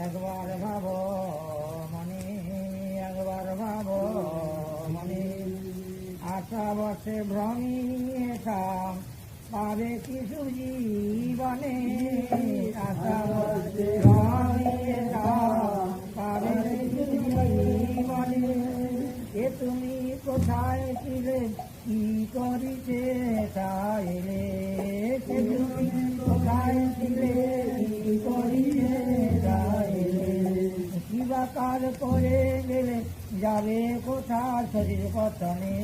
একবার ভাব মনে, একবার ভাব মনে, আশা বসে ভ্রমিয়েতাম পাবে কিছু জীবনে, আশা বসে ভ্রমিয়েতাম পাবে কিছু জীবনে। এ তুমি কোথায় ছিলে, কি করিতে চাইলে, সে তুমি কোথায় ছিলে, কি করিতে চাইলে, কিবা কার করে গেলে যাবে কোথা শরীর পতনে,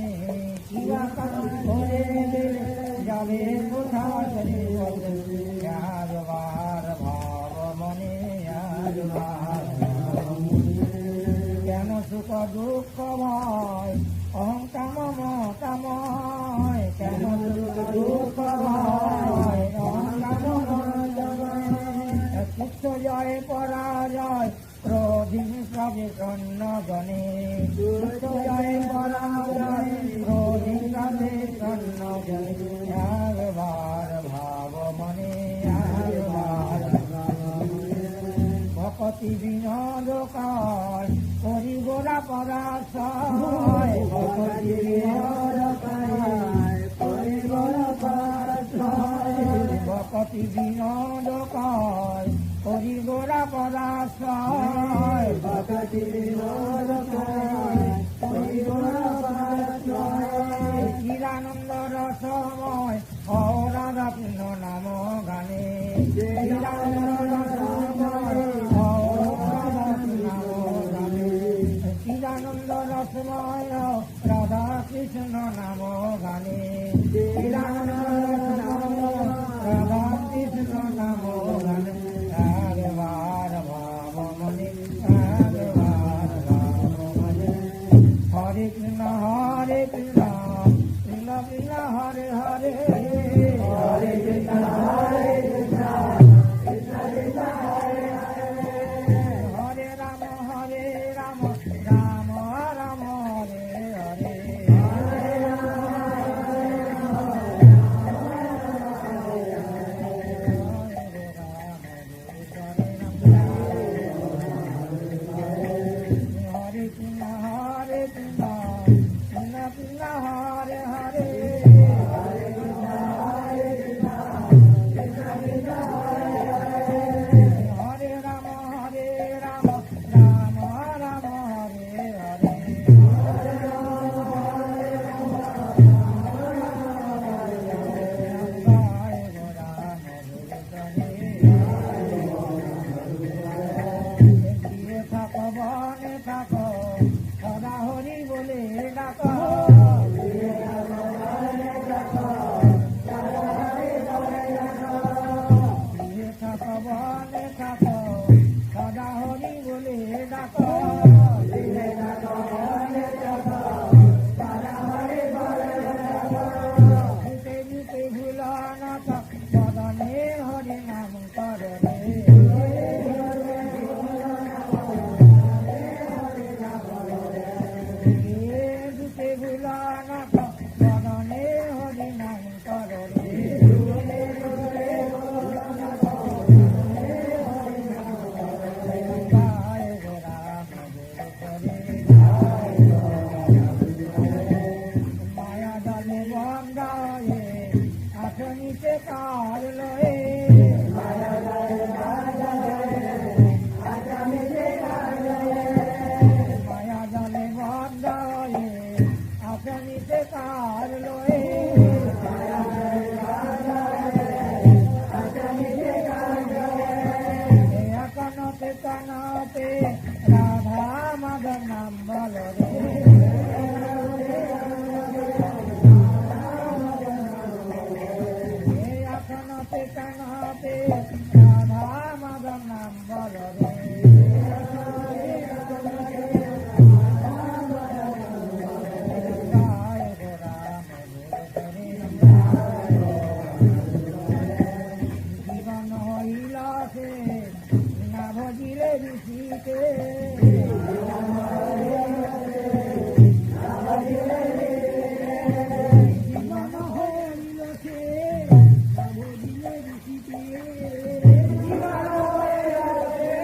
কিবা কার করে গেলে যাবে কোথা শরীর পতনে। একবার ভাব মনে, একবার কেন সুখ দুঃখ ভয় অহংকার মমতাময়, কেন সুখ দুঃখ ভয় অহংকার তুচ্ছ জয় পরাজয় ক্রোধী সবে সন্ন জনে, তুচ্ছ জয় পরাজয় ক্রোধী সবে সন্ন জনে। একবার ভাব মনে, একবার ভকতি বিনোদ কায় করি গোরা পরাশয়, ভকতি বিনোদ কায় করি গোরা পরাশয়, ভকতি বিনোদ কায় করি গোরা পরাশয়, ভকতি বিনোদ কায় করি গোরা পরাশয়। চিরানন্দ রসময় রাধা পূর্ণ নাম গানে, চিরানন্দ রসময় চিদানন্দ রসময় রাধা কৃষ্ণ নাম গানে, চিদানন্দ রসময় রাধা কৃষ্ণ নাম গানে। একবার ভাব মনে, একবার ভাব মনে, হরে কৃষ্ণ হরে কৃষ্ণ কৃষ্ণ কৃষ্ণ হরে হরে, হরে কৃষ্ণ হরে কৃষ্ণ কৃষ্ণ কৃষ্ণ হরে হরে, হরে রাম হরে রাম রাম রাম হরে হরে, হরে রাম হরে কৃষ্ণ হরে কৃষ্ণ কৃষ্ণ কৃষ্ণ হরে হরে, হরে কৃষ্ণ হরে কৃষ্ণ কৃষ্ণ কৃষ্ণ হরে হরে, হরে রাম রাম রাম হরে হরে, হরে রাম হরে রাম থাকো বনে থাকো সদা হরি বলে ডাকো, থাকো বনে থাকো সদা হরি বলে ডাকো, দিতে দিতে ভুল না বদনে হরি নাম করে রে, দিতে ভুল না বদনে হরি নাম করে রে, মায়া দলে বন্দায়ে আসনিতে কার লয়ে, মায়া দলে মায়া দলে বন্দায়ে আসনিতে কার লয়ে, কানতে কানতে রাধা মাধব নাম বল রে, কানতে কানতে রাধা মাধব নাম বল রে, জীবন হইল সে না ভজিলে ঋষিকে, জীবন হইল সে না ভজিলে ঋষিকে, জীবন হইল সে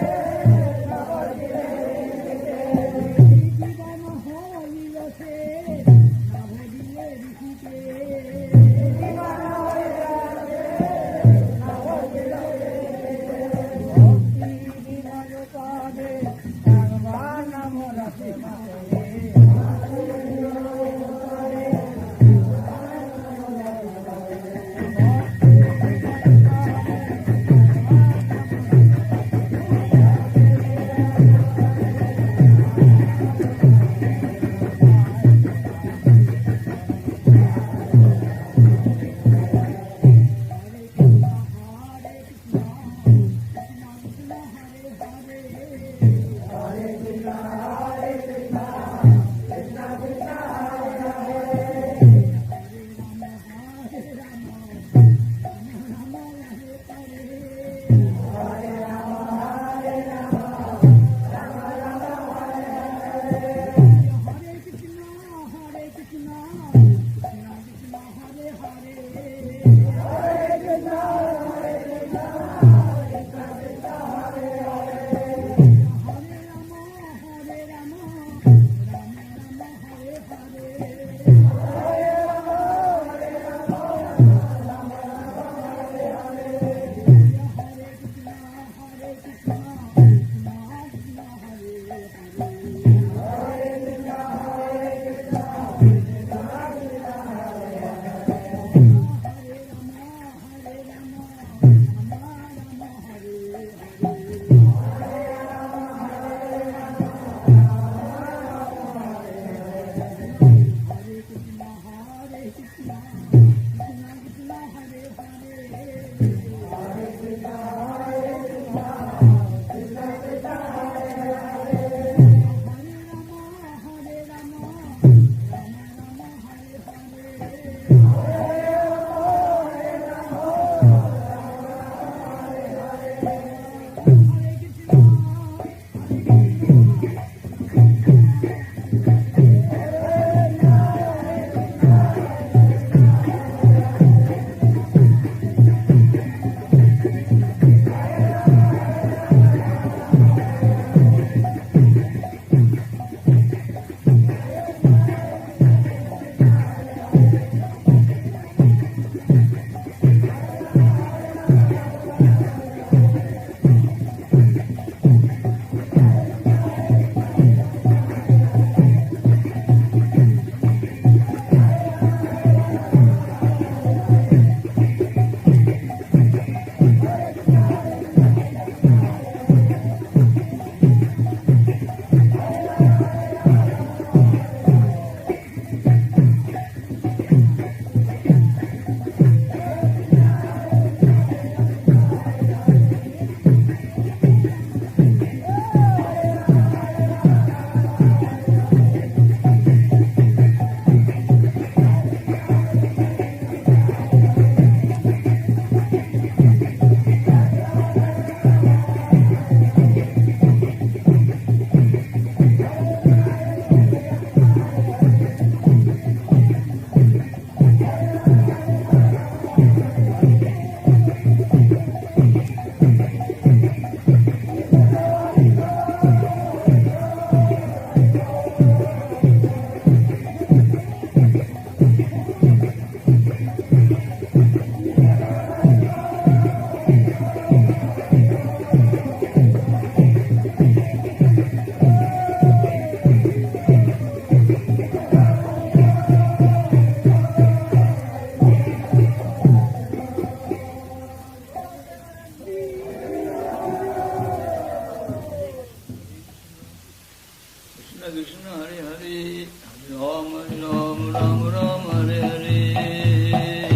Krishna Hare Hare Ram Ram Ram Ram Hare Hare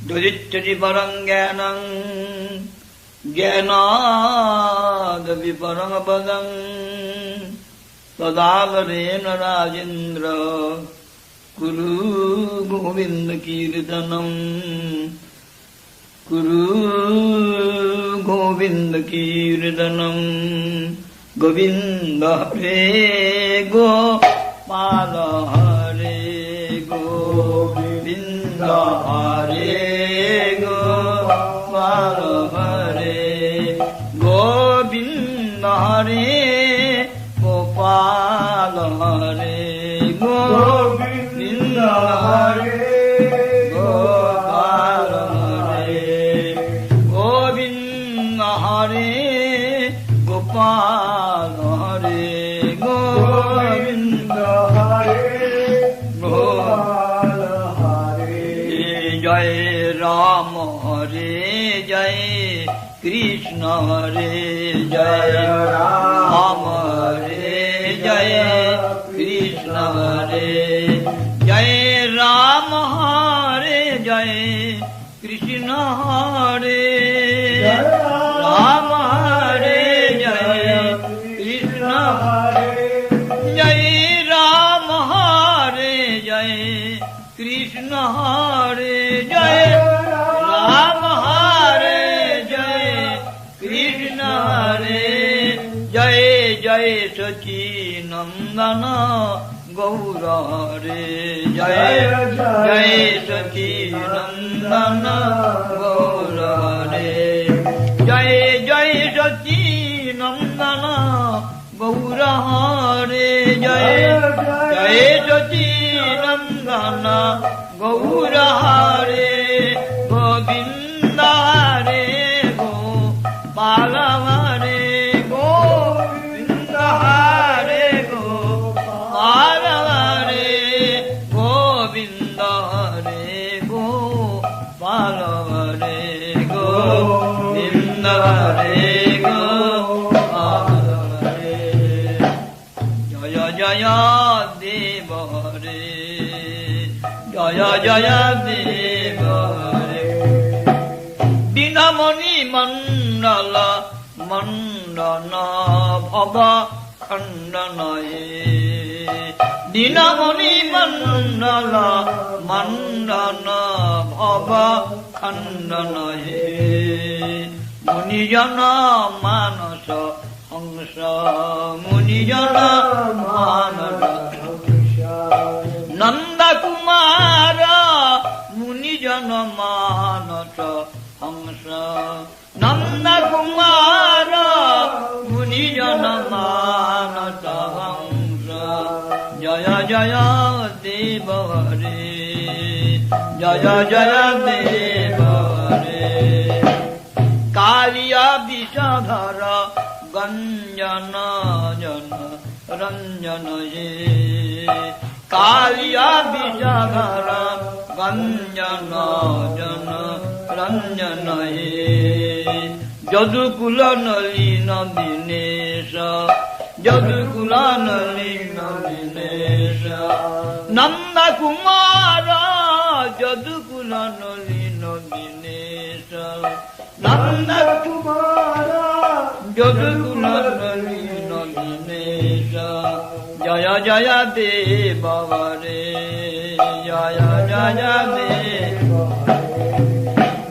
Dvajitchati parang jnanam jnanadapi parang padam tadavarena rajendra Guru Govinda Kirtanam Guru Govinda Kirtanam Govinda Hare Gopala Hare Govinda Hare Gopala Hare Govinda Hare Gopala Hare Govinda Hare Gopala Hare Govinda Hare Gopala Hare Govinda Hare Gopala Hare Jai Ram Hare Jai Krishna Hare Jai Ram Hare Jai Krishna Hare Jai Ram Hare Jai Krishna Hare Ram Hare Jai Krishna Hare Jai Ram Hare Jai Krishna Hare Jai Ram Hare Jai Krishna Hare Jai Jai Sachi Nandana Gaura Hare Jai Jai Sachi Nandana Gaura Hare Jai Jai Sachi Nandana Gaura Hare Jai Jai Sachi Nandana Gaura Hare Govinda Hare Gopala Hare Govinda Hare Gopala Hare Govinda Hare Gopala Hare Govinda Hare Gopala Hare Jaya Jaya Deva Hare Jaya Jaya Deva Hare Dinamani Mandala Mandana Bhava Khandanaye Dinamani Mandala Mandana Bhava Khandanaye Munijana Manasa Hamsa Munijana Manasa Nanda Kumara Munijana Manasa Hamsa Nanda Kumara Munijana Manasa Hamsa Jaya Jaya Deva Hare Jaya Jaya Deva Hare Kaliya Vishadhara Ganjana Jana Ranjana Ye Kaliya Vishadhara Ganjana Jana Ranjana Ye Jadukula Nalina Dinesha Jadukula Nalina Dinesha Nanda Kumara Jadukula Nalina Dinesha Nanda Kumara Jadukula Nalina Dinesha Jaya Jaya Deva Hare Jaya Jaya Deva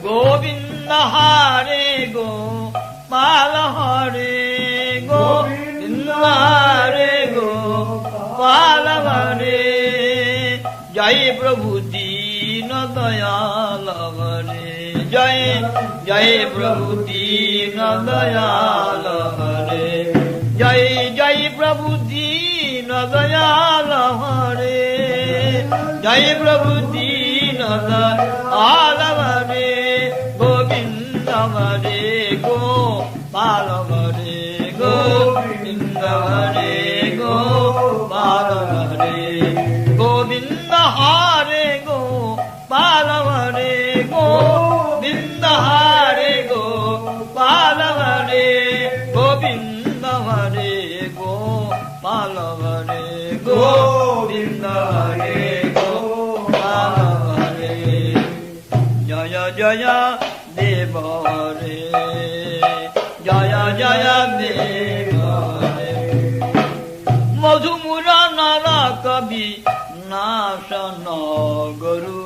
Govinda Hare Gopala Hare Govinda Hare Gopala Hare Jai Prabhu Dina Dayala Hare Jai Jai Prabhu Dina Dayala Hare Jai Jai Prabhu Dina Dayala Hare Jai Prabhu Dina Dayala Hare Govinda Hare Gopala Hare Govinda Hare Gopala Hare Govinda Hare Gopala Hare Govinda Hare Gopala Hare Govinda Hare Gopala Pallava Hare Govinda Hare Gopala Hare Jaya Jaya Deva Hare Jaya Jaya Deva Hare Madhumura Nara Kabi Nashana Guru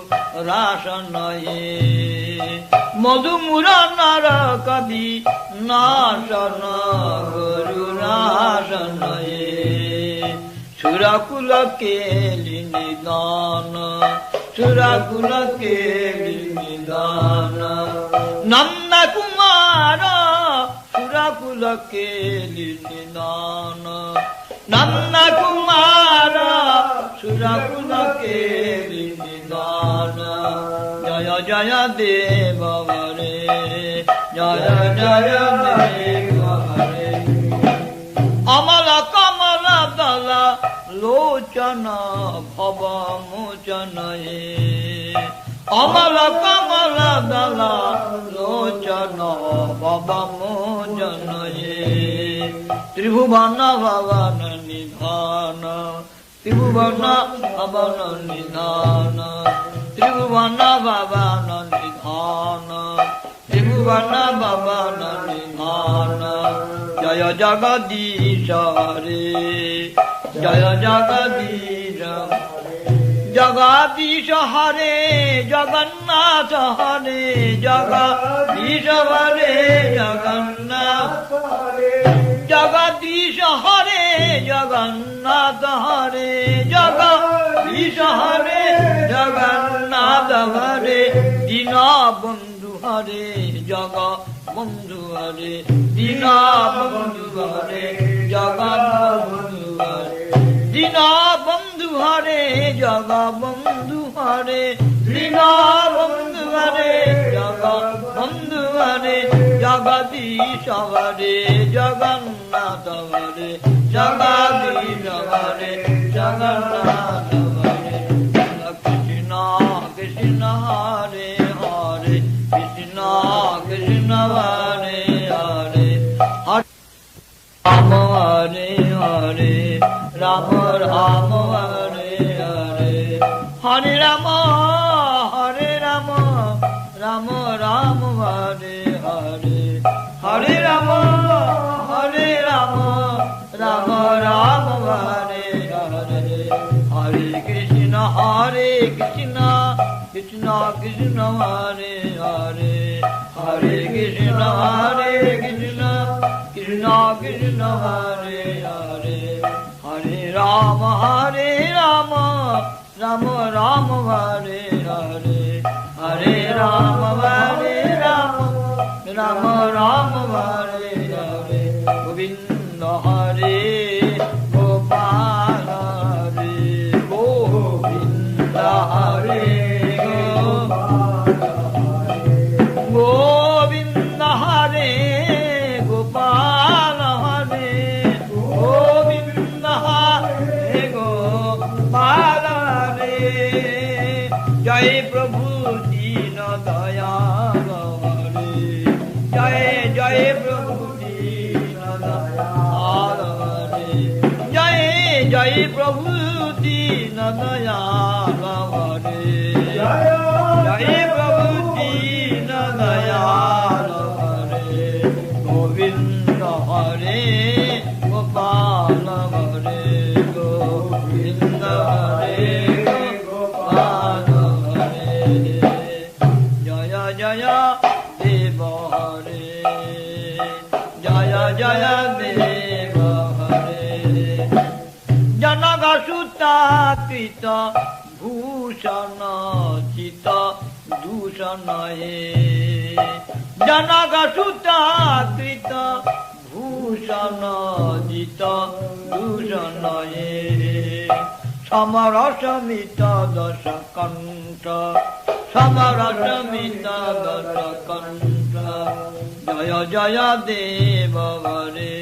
Rashana Ye Madhumura Nara Kabi Nashana Guru Rashana Ye Surakula Keli Nidana Surakula Keli Nidana Nanda Kumara Surakula Keli Nidana Nanda Kumara Surakula Keli Nidana Jaya Jaya Deva Hare Jaya Jaya Deva Hare Amala Kamala Dala Lochana Bhava Mochana Ye Amala Kamala Dala Lochana Bhava Mochana Ye Tribhuvana Bhavana Nidhana Tribhuvana Bhavana Nidhana Tribhuvana Bhavana Nidhana Tribhuvana Bhavana Nidhana Jaya Jagadisha Hare Jaya Jagadisha Jagadisha Hare Jagannatha Hare Jagadisha Hare Jagannatha Jagadisha Hare Jagannatha Hare Jagadisha Hare Jagannatha Hare Dina Bandhu Hare Jaga Bandhu Hare Dina Bandhu Hare Jaga Bandhu Hare Dina Bandhu Hare Jaga Bandhu Hare Dina Bandhu Hare Jaga Bandhu Hare Jagadisha Hare Jagannatha Hare Jagadisha Hare Jagannatha Hare Krishna Krishna Hare Hare Krishna Krishna Hare Hare Hare Rama Hare Hare Rama Rama Hare Hare Hare Rama Hare Rama Rama Rama Hare Hare Hare Rama Hare Rama Rama Rama Hare Hare Hare Krishna Krishna Krishna Hare Hare Hare Krishna Krishna Krishna Krishna Hare Hare Hare Rama Rama Rama Hare Hare Hare Rama Rama Rama Hare Hare Govinda Hare Gopala Hare Govinda Hare Govinda Hare Gopala Hare Govinda Hare Gopala Hare Jai Prabhu Dina Dayal Hare Jai Jai Prabhu Dina Dayal Hare Jai Jai Prabhu Dina Dayal Hare Jai Prabhu Dina Dayal Hare Govinda Hare Gopala Hare Govinda Hare Gopala Hare Jaya Jaya Deva Hare Jaya Jaya Deva Hare Janaga Sutta Krita Bhushana Chita Dushana He Janaga Sutta Krita Bhushana Chita Dushana He Samarasamita Dasakanta Samarasamita Dasakanta Jaya Jaya Deva Hare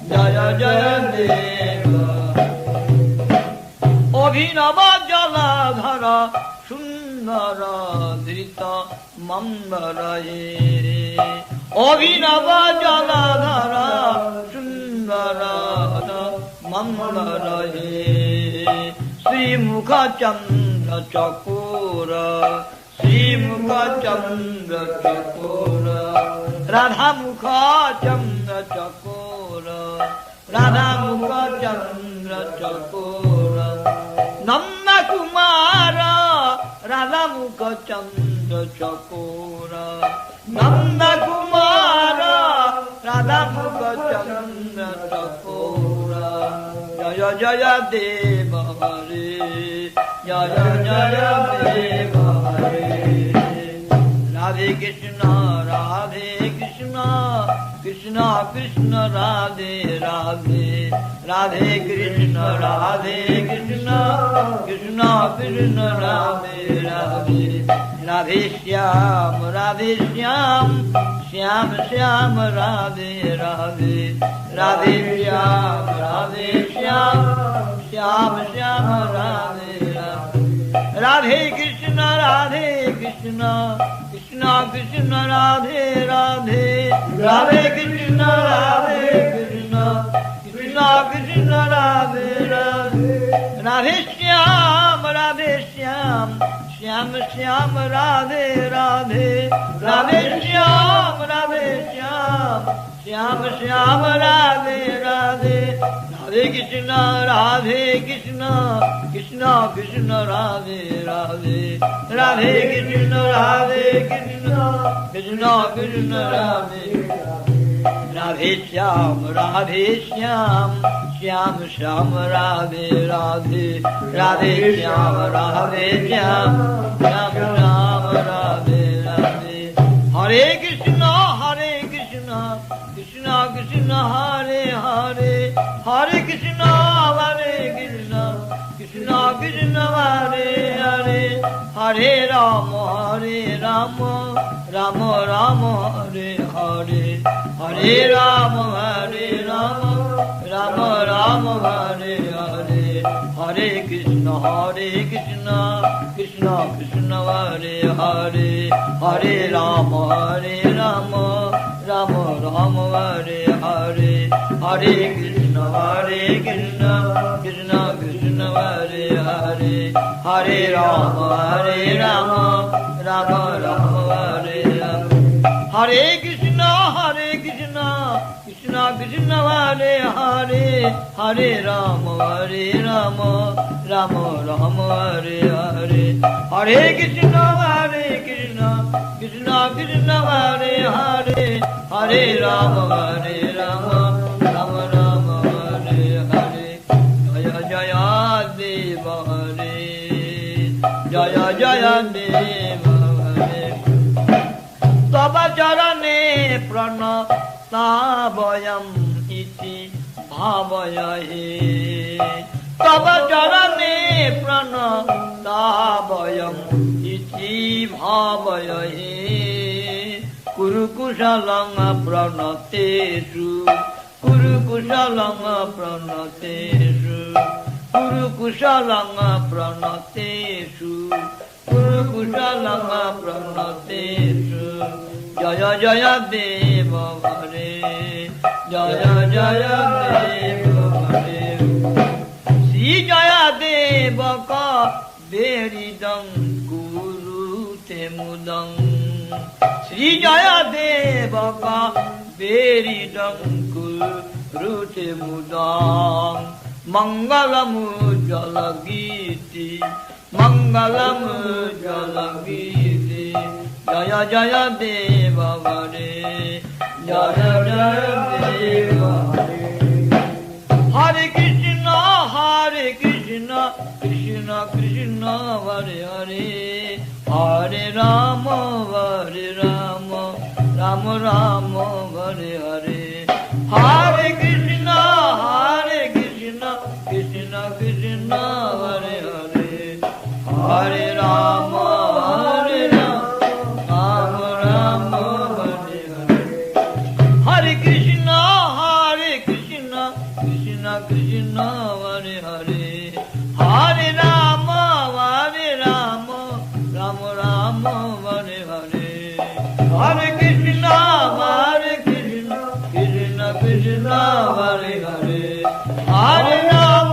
Jaya Jaya Deva Abhinava Jaladhara Sundara Dhrita Mandara He Abhinava Jaladhara Sundara रहे श्रीमुख चंद्र चकोर श्रीमुख चंद्र चकोर राधा मुख चंद्र चकोर राधा मुख चंद्र चकोर नंद कुमार राधा मुख चंद्र चकोर नंद कुमार राधा मुख चंद्र चकोर जय जय देव हरे जय जय देव हरे राधे कृष्ण कृष्ण कृष्ण राधे राधे राधे कृष्ण कृष्ण कृष्ण कृष्ण राधे राधे राधे श्याम श्याम श्याम राधे राधे राधे श्याम श्याम श्याम राधे राधे राधे कृष्ण कृष्ण कृष्ण राधे राधे राधे कृष्ण कृष्ण कृष्ण कृष्ण राधे राधे राधे श्याम श्याम श्याम राधे राधे राधे श्याम श्याम श्याम राधे राधे राधे कृष्ण कृष्ण कृष्ण राधे राधे राधे कृष्ण कृष्ण कृष्ण राधे राधे श्याम श्याम श्याम राधे राधे राधे श्याम श्याम श्याम राधे राधे हरे कृष्ण कृष्ण कृष्ण हरे हरे हरे कृष्ण कृष्ण कृष्ण हरे हरे हरे राम राम राम हरे हरे हरे राम राम राम हरे हरे हरे कृष्ण कृष्ण कृष्ण हरे हरे हरे राम राम राम हरे हरे हरे कृष्ण कृष्ण कृष्ण हरे हरे हरे राम राम राम हरे हरे कृष्ण कृष्ण कृष्ण हरे हरे हरे राम राम राम हरे हरे हरे कृष्ण कृष्ण कृष्ण हरे हरे हरे राम राम राम हरे हरे जय जय देव हरे जय जय देव हरे तव चरणे प्रणताभयम् इति भावये तव चरणे प्रणताभयम् इति भावये कुरुकुशलं प्रणतेषु कुरुकुशलं प्रणतेषु कुरुकुशलं प्रणतेषु कुरुकुशलं प्रणतेषु जय जय देव हरे जय जय देव हरे श्री जय देव का बेरिदं कुरुते मुदं श्री जय देव का बेरिदं कुरुते मुदं मंगलमुज्ज्वल गीति मंगलमुज्ज्वल गीति जय जय देव हरे जय जय देव हरे हरे कृष्ण कृष्ण कृष्ण हरे हरे हरे राम राम राम हरे हरे हरे कृष्ण कृष्ण कृष्ण हरे हरे हरे राम राम राम हरे हरे हरे कृष्ण कृष्ण कृष्ण हरे हरे हरे राम राम राम हरे हरे हरे कृष्ण कृष्ण कृष्ण हरे हरे हरे राम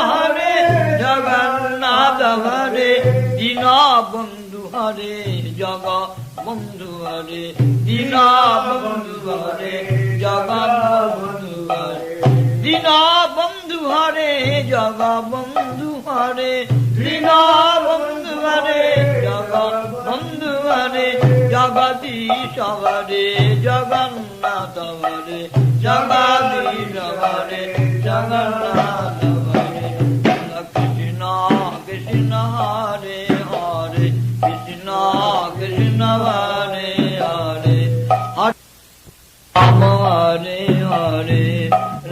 হরে জগন্নাথ হরে দীনা বন্ধু হরে জগ বন্ধু হরে দীনা বন্ধু হরে জগৎ বন্ধু হরে দীনা বন্ধু হরে জগ বন্ধু হরে দীনা বন্ধু হরে জগ বন্ধু হরে জগদীশ হরে জগন্নাথ হরে জগদীশ হরে জগন্নাথ হরে কৃষ্ণ কৃষ্ণ হরে হরে কৃষ্ণ কৃষ্ণ হরে হরে রাম হরে হরে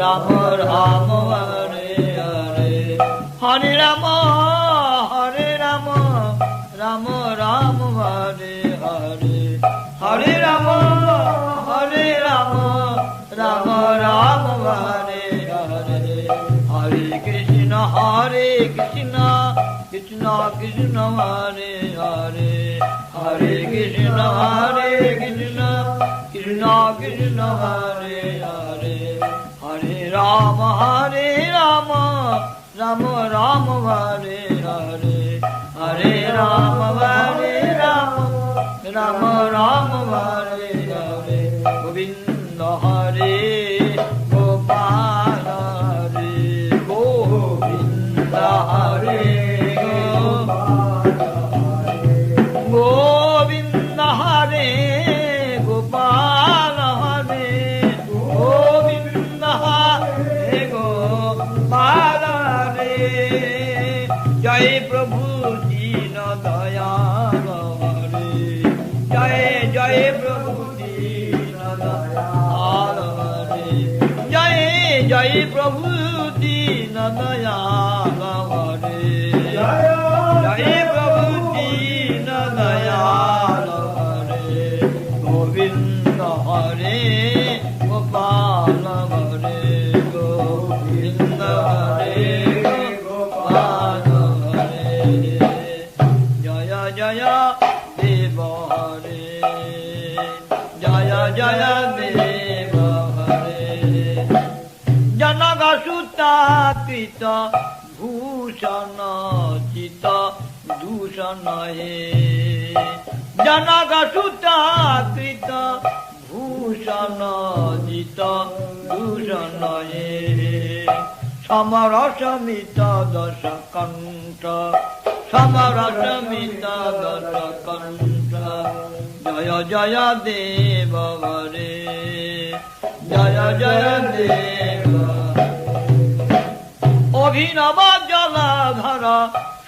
রাম রাম হরে হরে হরে রাম রাম রাম হরে হরে হরে রাম রাম রাম হরে হরে হরে কৃষ্ণ কৃষ্ণ কৃষ্ণ হরে হরে হরে কৃষ্ণ কৃষ্ণ কৃষ্ণ কৃষ্ণ হরে হরে হরে রাম রাম রাম হরে হরে হরে রাম রাম রাম হরে হরে গোবিন্দ হরে গোপাল হরে গোবিন্দ হরে दयाल हरे जय जय प्रभु दीन दयाल हरे जय जय प्रभु दीन दयाल हरे जय प्रभु दीन दयाल हरे गोविंद हरे गोपाल हरे गोविंद हरे गोपाल हरे जय जय देव हरे जय जय देव हरे जनक सुता कृत भूषण चित दूषण हे जनक सुता कृत भूषण जित दूषण हे समरसमित दश कंठ समरसमित दश कंठ जय जय देव हरे जय जय देव अभिनव जलधर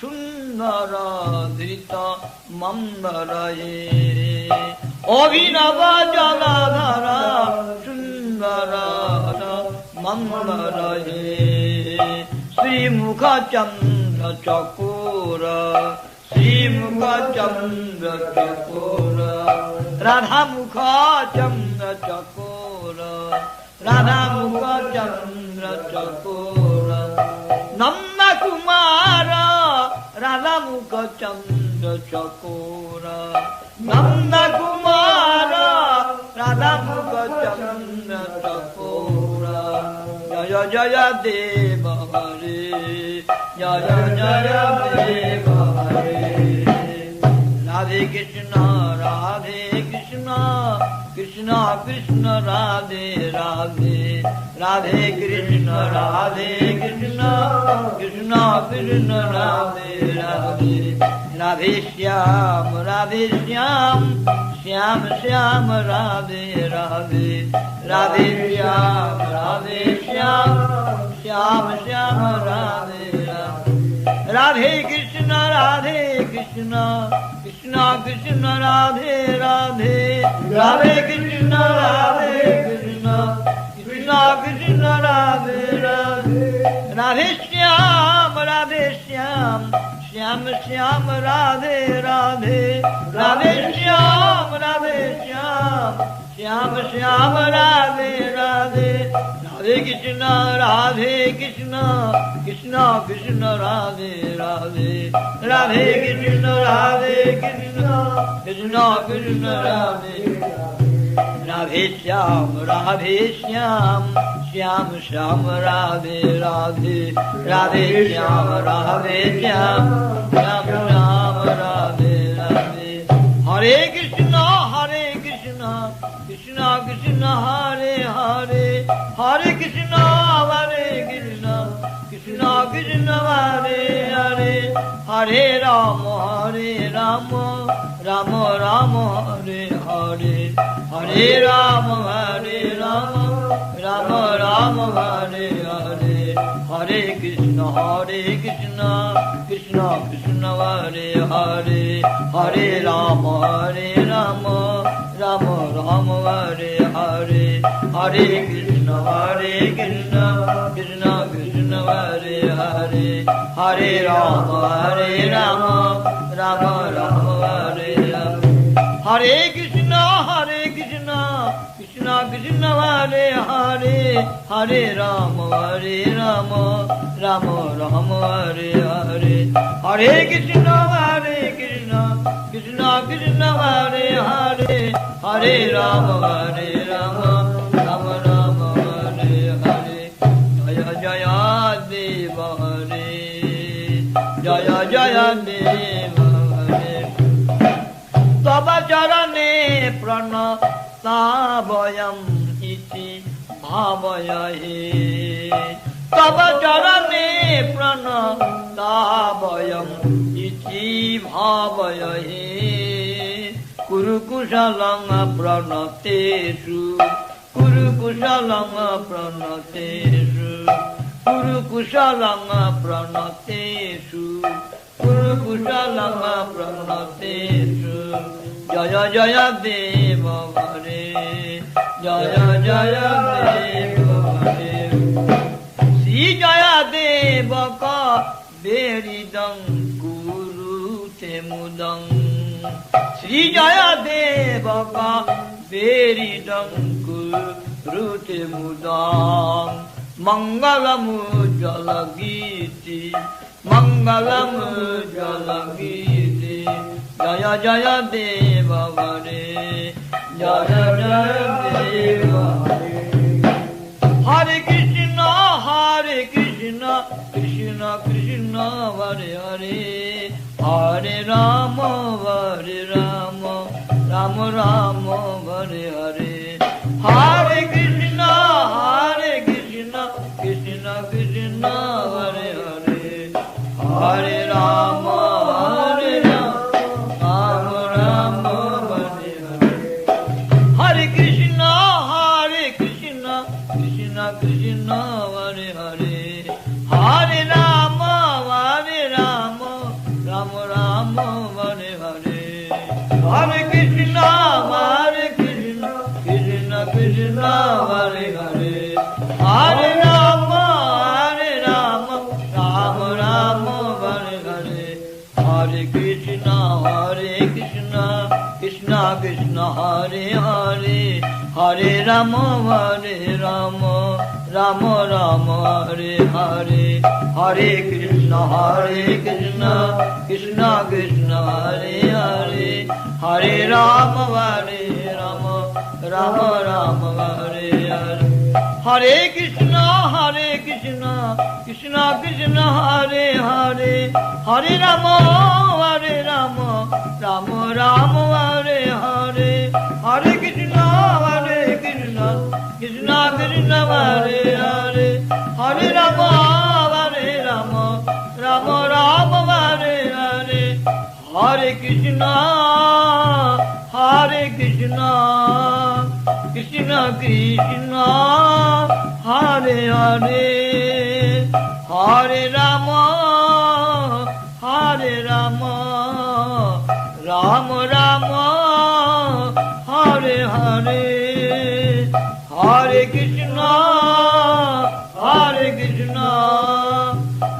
सुंदर धृत मंदर हे अभिनव जलधर सुंदर मंदर हे श्रीमुख चंद्र चकोर श्रीमुख चंद्र चकोर राधा मुख चंद्र चकोर राधा मुख चंद्र चकोर नंद कुमार राधा मुख चंद्र चकोर नंद कुमार राधा मुख चंद्र चकोर जय जय देव हरे जय जय देव हरे राधे कृष्ण कृष्ण कृष्ण राधे राधे राधे कृष्ण कृष्ण कृष्ण कृष्ण राधे राधे राधे श्याम श्याम श्याम राधे राधे राधे श्याम श्याम श्याम राधे राधे राधे कृष्ण कृष्ण कृष्ण राधे राधे राधे कृष्ण कृष्ण कृष्ण कृष्ण राधे राधे राधे श्याम श्याम श्याम राधे राधे राधे श्याम श्याम श्याम राधे राधे राधे कृष्ण कृष्ण कृष्ण राधे राधे राधे कृष्ण कृष्ण कृष्ण कृष्ण राधे राधे श्याम श्याम श्याम राधे राधे राधे श्याम श्याम श्याम राधे राधे हरे कृष्ण कृष्ण कृष्ण हरे हरे हरे कृष्ण कृष्ण कृष्ण हरे हरे हरे राम राम राम हरे हरे हरे राम राम राम हरे हरे हरे कृष्ण कृष्ण कृष्ण हरे हरे हरे राम राम राम हरे हरे हरे कृष्ण कृष्ण कृष्ण हरे हरे हरे राम राम राम हरे हरे हरे कृष्ण कृष्ण कृष्ण हरे हरे हरे राम राम राम हरे हरे हरे कृष्ण कृष्ण कृष्ण हरे हरे हरे राम राम राम हरे हरे जय जय देव हरे जय जय देव हरे तव चरणे प्रणताभयम् इति भावये तव चरणे प्रणताभयम् इति भावये कुरुकुशलं प्रणतेषु कुरुकुशलं प्रणतेषु कुरुकुशलं प्रणतेषु Kurukushalanga Pranatesu Jaya Jaya Deva Hare Jaya Jaya Deva Hare Sri Jaya Deva Ka Veridam Guru Temudam Sri Jaya Deva Ka Veridam Guru Temudam Mangalam Jalagiti Mangalam Jalagiti Jaya Jaya Deva Hare Jaya Jaya Deva Hare Hare Krishna Krishna Krishna Hare Hare Hare Rama Hare Rama Rama Rama Hare Hare Hare Krishna Krishna Krishna Hare Hare Hare Rama Hare Rama Rama Rama Hare Hare Hare Krishna Krishna Krishna Hare Hare Hare Rama Rama Rama Rama Hare Hare Hare Krishna Krishna Krishna Hare Hare Hare Rama Rama Rama Hare Hare Hare Krishna Krishna Krishna Hare Hare Hare Rama Rama Rama Hare Hare Hare Krishna Krishna Krishna Hare Hare Hare Rama Rama Rama Hare Hare Hare Krishna Krishna Krishna Hare Hare Hare Rama Rama Rama Hare Hare Hare Krishna Krishna Krishna Hare Hare Hare Rama Rama Rama Hare Hare Hare Krishna Krishna Krishna Hare Hare Hare Rama Rama Rama Hare Hare Hare Krishna Krishna Krishna Hare Hare Hare Rama Rama Rama Hare Hare Hare Krishna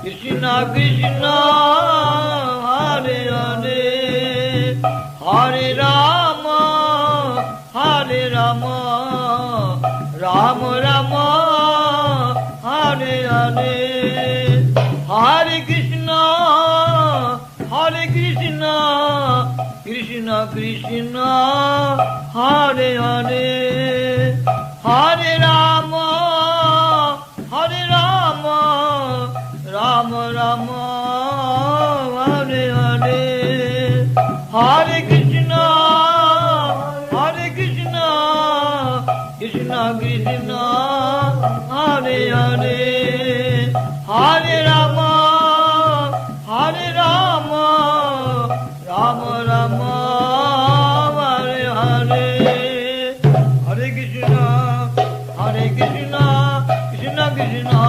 Krishna Krishna Hare Hare Hare Rama Rama Rama Hare Hare Hare Krishna Krishna Krishna Hare Hare Hare Rama Rama Rama Hare Hare Hare Krishna Krishna Krishna Hare Hare Hare Rama Rama Rama Hare Hare Hare Krishna Krishna Krishna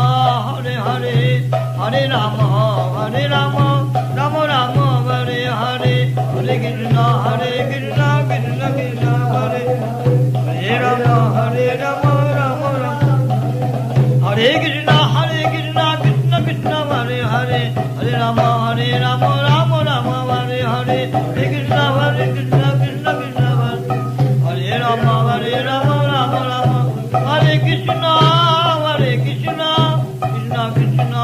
Hare Rama Rama Rama Hare Krishna Krishna Krishna Hare Hare Hare Rama Rama Rama Hare Hare Hare Krishna Krishna Krishna Hare Rama Rama Rama Hare Krishna Krishna Krishna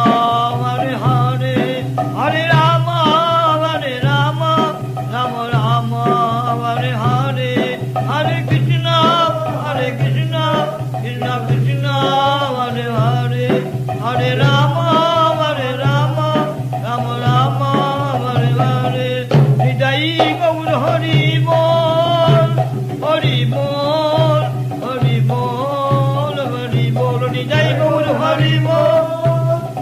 Hare Hare Hare Rama Rama Rama Hare Hare Hare Krishna Krishna Krishna Hare Hare Hare Rama Rama Rama Hare Hare Jai Gaur Hari Bol Hari Bol Hari Bol Hari Bol Jai Gaur Hari Bol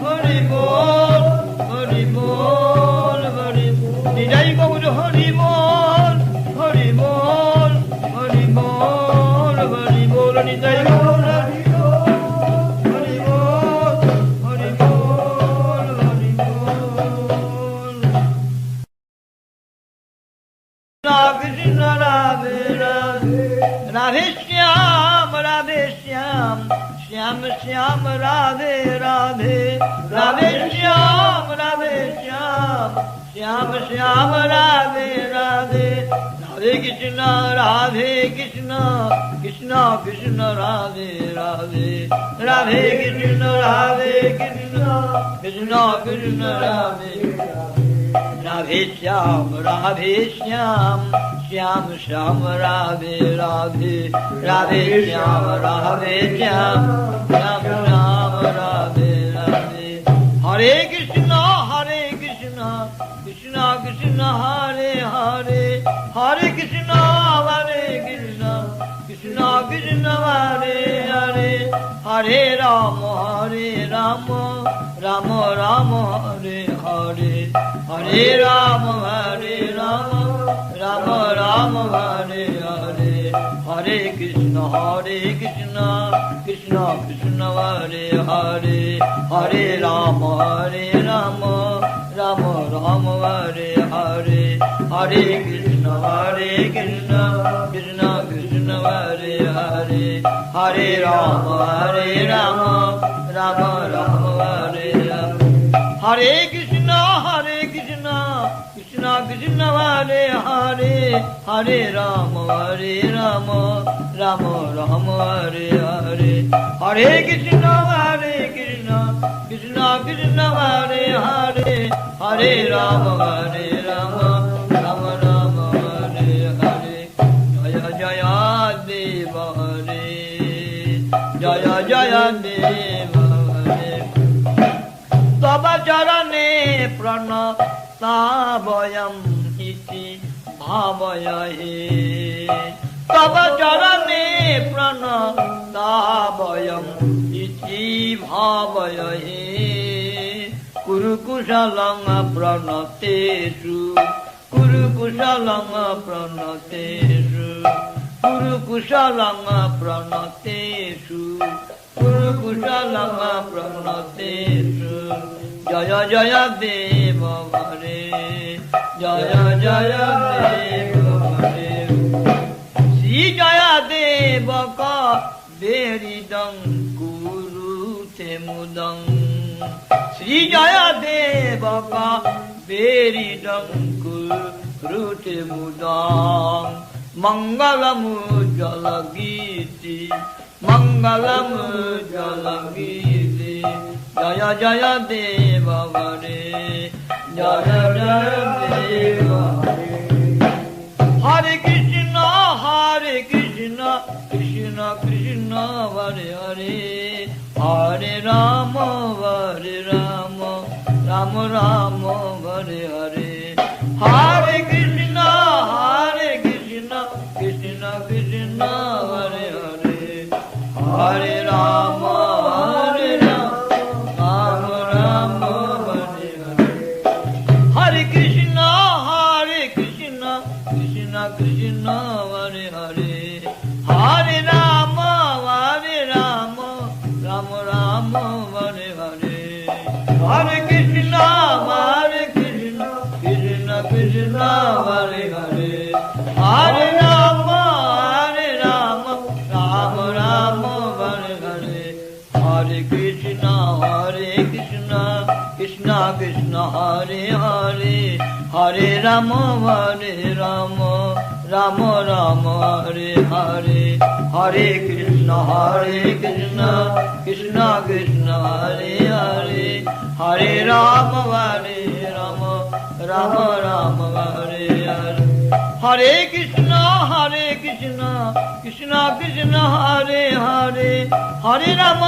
Hari Bol Hari Bol Hari Bol Jai Gaur Hari Bol Hari Bol Hari Bol Hari Bol Jai Gaur Hari Bol Hari Bol Hari Bol Radhe Shyam Radhe Shyam Shyam Shyam Radhe Radhe Radhe Shyam Shyam Shyam Radhe Radhe Radhe Krishna Krishna Krishna Radhe Radhe Radhe Krishna Krishna Krishna Krishna Radhe Radhe Shyam Shyam Shyam Radhe Radhe Radhe Shyam Shyam Shyam Shyam Radhe Radhe हरे कृष्ण कृष्ण कृष्ण हरे हरे हरे कृष्ण कृष्ण कृष्ण हरे हरे हरे राम राम राम हरे हरे हरे राम राम राम हरे हरे हरे कृष्ण कृष्ण कृष्ण हरे हरे हरे राम राम राम हरे हरे हरे कृष्ण कृष्ण कृष्ण हरे हरे हरे राम राम राम हरे हरे हरे कृष्ण कृष्ण कृष्ण हरे हरे हरे राम राम राम हरे हरे हरे कृष्ण कृष्ण कृष्ण हरे हरे हरे राम राम राम हरे हरे जय जय देव हरे जय जय देव हरे तव चरणे प्रणताभयम् इति भावये तव चरणे प्रणताभयम् इति भावये कुरुकुशलं प्रणतेषु कुरुकुशलं प्रणतेषु कुरुकुशलं प्रणतेषु कुरुकुशलं प्रणतेषु जय जय देव हरे जय जय देव हरे श्री जय देव का बेरिदं कुरुते मुदं श्री जय देव का बेरिदं कुरुते मुदं मंगलमुज्ज्वल गीति मंगलमुज्ज्वल गीति जय जय देव हरे जय जय देव Hare Hare Krishna Krishna Krishna Hare Hare Hare Ram Ram Ram Hare Hare Hare Krishna Krishna Krishna Hare Hare Hare Ram Ram Hare Hare Hare Krishna Krishna Krishna Hare Hare Hare Ram Ram Hare Hare Hare Krishna Krishna Krishna Hare Hare Hare Ram Ram Hare Hare Hare Krishna Krishna Krishna Hare Hare Hare Ram Ram Hare Hare Hare Krishna Krishna Krishna Hare Hare Hare Ram Ram Hare Hare Hare Krishna Krishna Krishna Hare Hare Hare Ram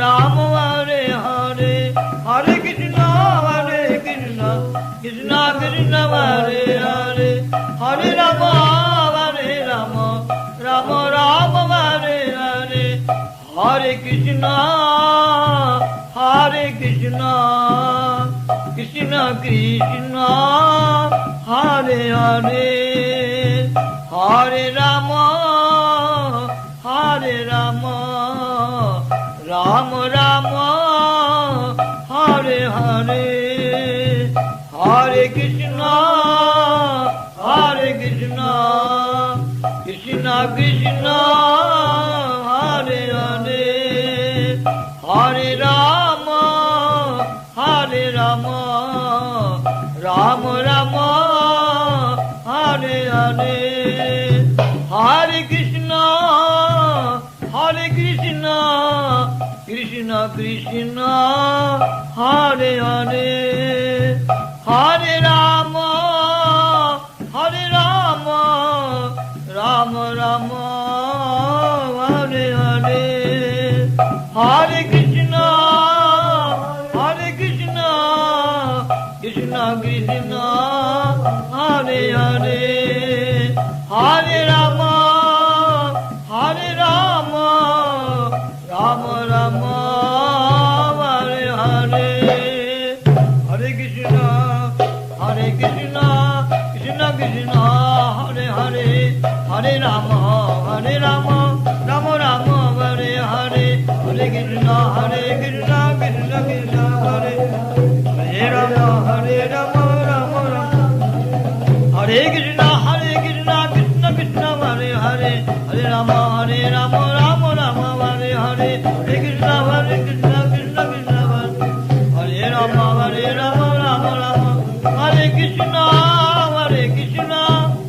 Ram Hare Hare Hare Krishna Krishna Krishna Hare Hare Hare Ram Ram Hare Hare Hare Krishna Krishna Krishna Hare Hare Hare Ram Ram Hare Hare Hare Krishna Krishna Krishna Hare Hare Hare Rama Hare Rama Rama Rama Hare Hare Hare Krishna Krishna Krishna Hare Hare Hare Rama Rama Rama Hare Hare Hare Krishna Krishna Krishna Hare Hare Hare Rama Rama Rama Hare Hare Hare Krishna Krishna Krishna Hare Hare Hare Rama Rama Rama Hare Hare Hare Krishna Krishna Krishna Hare Rama Rama Rama Hare Krishna Krishna Krishna Hare Hare Hare Rama Rama Rama Hare Hare Hare Krishna Krishna Krishna Hare Rama Rama Rama Hare Krishna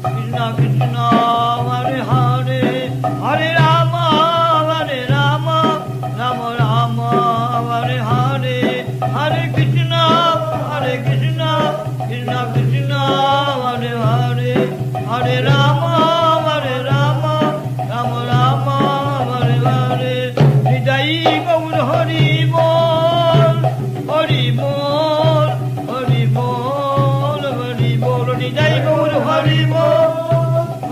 Krishna Krishna Hare Hare Hare Rama Rama Rama Hare Hare Hare Krishna Krishna Krishna Hare Hare Hare Rama Rama Rama Hare Hare Jai Gaur Hari Bol Hari Bol Hari Bol Hari Bol Jai Gaur Hari Bol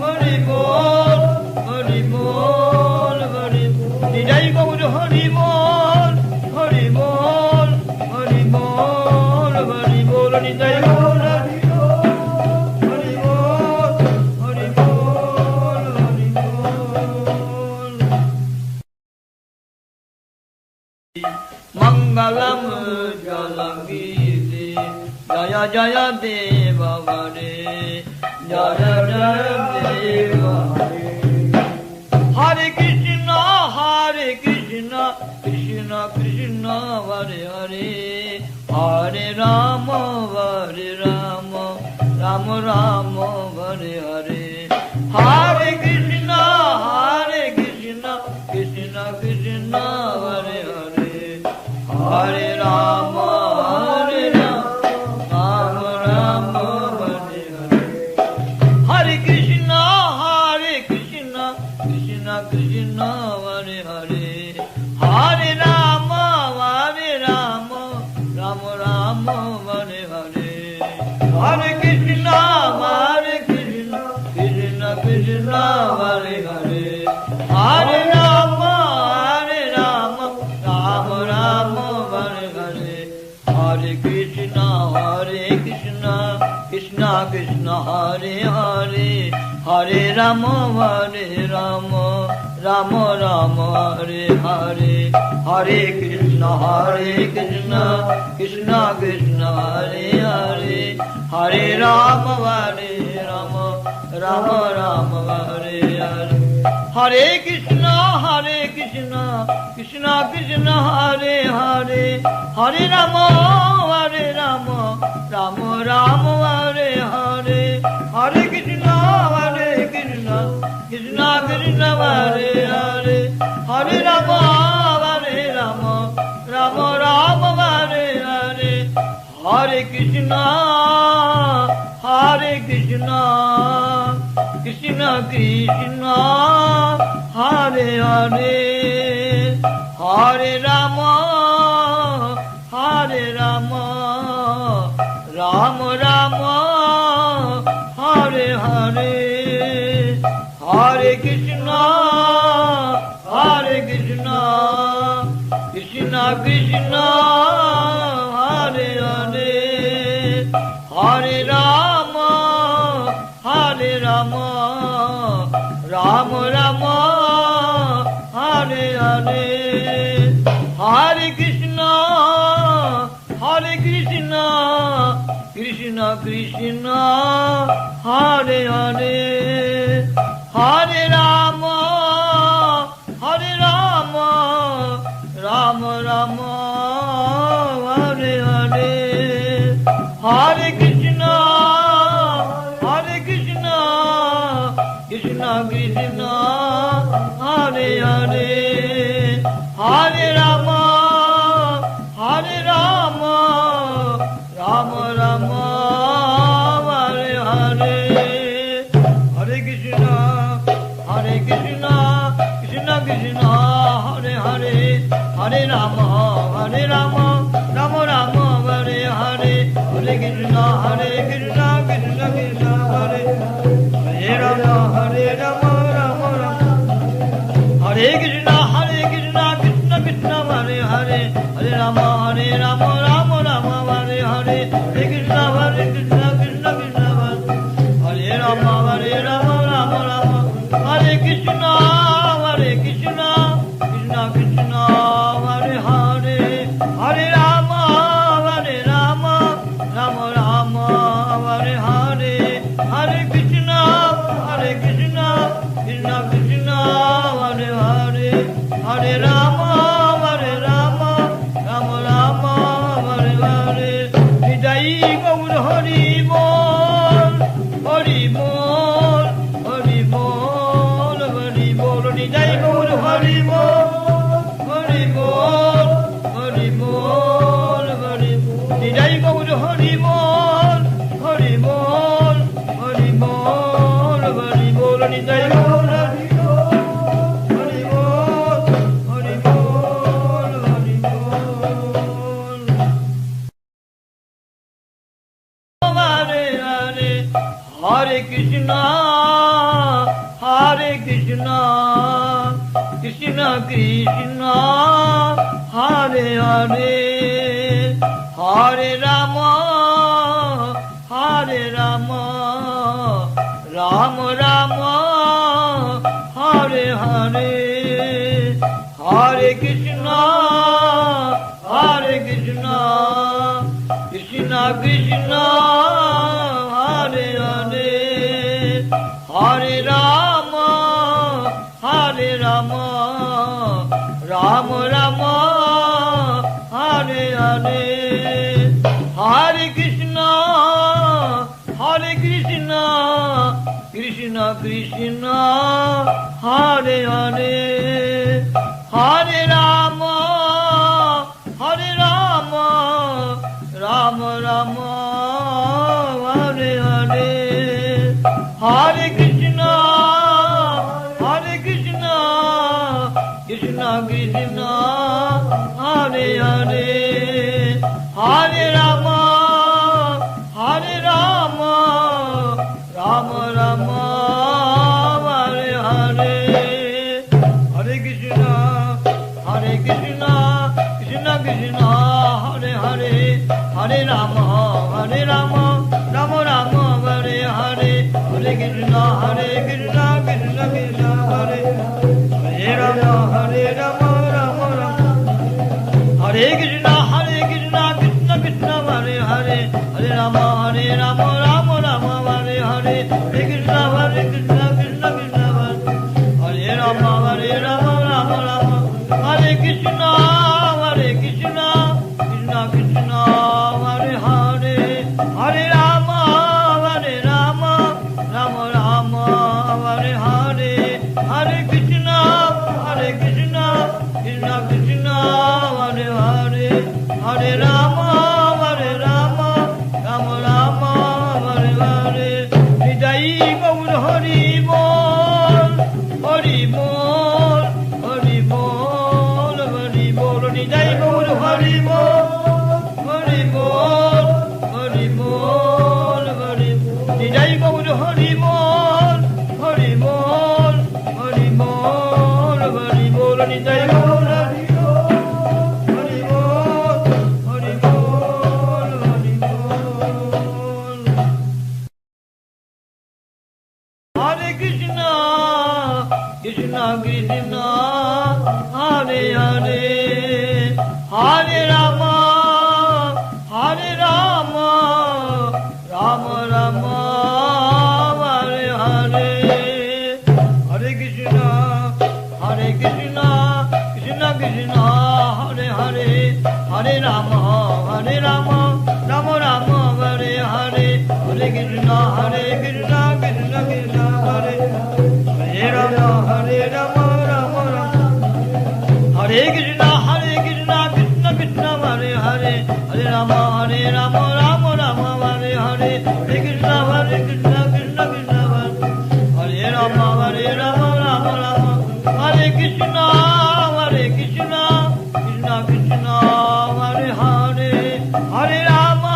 Hari Bol Hari Bol Hari Bol Jai Gaur Hari Bol Hari Bol Hari Bol Hari Bol Jai Gaur Hari Mangalam Jalagiri Jaya Jaya Deva Hare Jaya Jaya Deva Hare Krishna Krishna Krishna Hare Hare Hare Rama Rama Rama Hare Hare Hare Krishna Krishna Krishna Hare Hare Hare Rama Rama Hare Hare Hare Krishna Krishna Krishna Hare Hare Hare Rama Rama Hare Hare Hare Krishna Krishna Krishna Hare Hare Hare Rama Rama Hare Hare Hare Krishna Krishna Krishna Hare Hare Hare Rama Rama Rama Hare Hare Hare Krishna Krishna Krishna Hare Hare Hare Rama Rama Hare Hare Hare Krishna Krishna Krishna Hare Hare Hare Rama Rama Rama Hare Hare Hare Krishna Krishna Krishna Hare Hare Hare Rama Rama Rama Hare Hare Hare Krishna Krishna Krishna Hare Hare Hare Rama Rama Rama Hare Hare Hare Krishna Krishna Krishna Hare Hare Hare Rama Rama Rama Hare Hare Hare Krishna Krishna Krishna Hare Hare Hare Rama, Hare Rama, Rama Rama, Hare Hare, Hare Krishna, Hare Krishna, Krishna Krishna, Hare Hare, Hare Rama, Hare Rama, Rama Rama, Hare Hare, Hare Krishna, Hare Krishna, Krishna Krishna, Hare Hare, Hare Rama, Hare Rama, Rama Rama, Hare Hare, Hare Krishna, Krishna Krishna, Hare Hare Rama, Hare Rama, Rama Rama, Hare Krishna, Krishna Krishna, Hare Hare, Hare Rama, Rama Rama, Hare Hare, Hare Krishna, Krishna Krishna, Hare Rama, Rama Rama, Hare Krishna, Krishna Krishna, Hare Hare, Hare Rama, Rama Rama, Hare Hare, Hare Krishna, Krishna Krishna, Hare Hare, Hare Rama, Rama Rama, Hare Hare, Jai Gaur Hari Bol, Hari Bol, Hari Bol, Hari Bol, Jai Gaur Hari Bol, Hari Bol, Hari Bol, Hari Bol, Jai Gaur Hari Bol, Hari Bol, Hari Bol, Hari Bol, Jai Gaur Hari Bol, Hari Bol, Hari Bol, Hari Bol. Hare Hare, Hare Krishna, Hare Krishna, Krishna Krishna, Hare Hare, Hare Rama, Hare Rama, Rama Rama, Hare Hare, Hare Krishna, Krishna Krishna, Hare Hare, Hare Rama, Rama Rama, Hare Hare, Hare Krishna, Krishna Krishna, Hare Hare, Hare Rama, Rama Rama, Hare Hare, Hare Krishna, Krishna Krishna, Hare Hare, Hare Rama, Rama Rama, Hare Hare, Hare Krishna, Krishna Krishna, Hare Hare, Hare Rama, Rama Rama, Hare Hare, Hare Krishna, Krishna Krishna, Hare Rama, Rama Rama, Hare Krishna, Krishna Krishna, Hare Hare, Hare Rama, Rama Rama, Hare Hare, Hare Krishna, Krishna Krishna, Hare Rama, Rama Rama, Hare Krishna, Krishna Krishna, Hare Hare. Krishna Krishna Krishna Hare Hare Rama Rama Rama Hare Krishna Krishna Krishna Hare Hare Hare Rama Rama Rama Hare Hare Hare Krishna Krishna Krishna Hare Rama Rama Rama Hare Krishna Krishna Krishna Hare Hare Hare Rama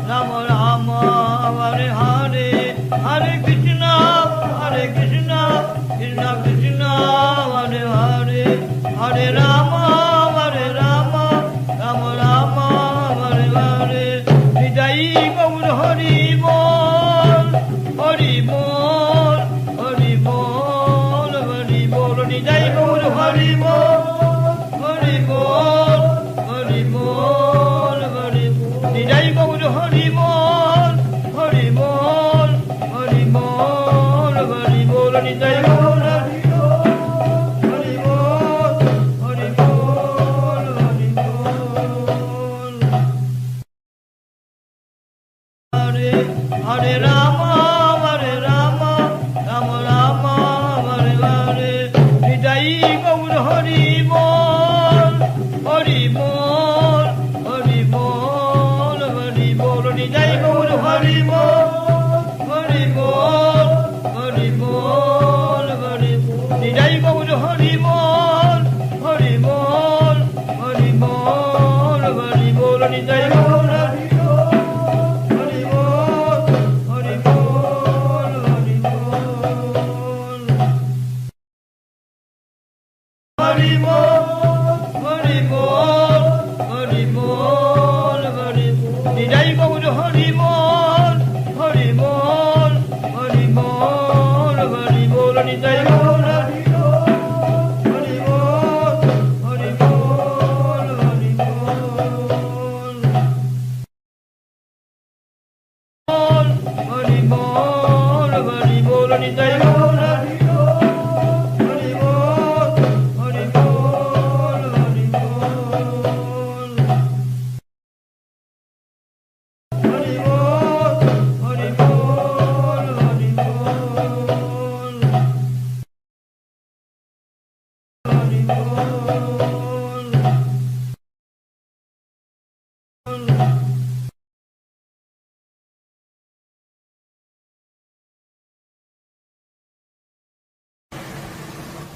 Rama Rama Hare Hare Hare Krishna Krishna Krishna Hare Hare Hare Rama Rama Rama Hare Hare Jai Gaur Hari Bol Hari Bol Hari Bol Hari Bol Jai Gaur Hari Bol Hari Bol Hari Bol Hari Bol Jai Gaur Hari Bol Hari Bol Hari Bol Hari Bol Jai Gaur Hari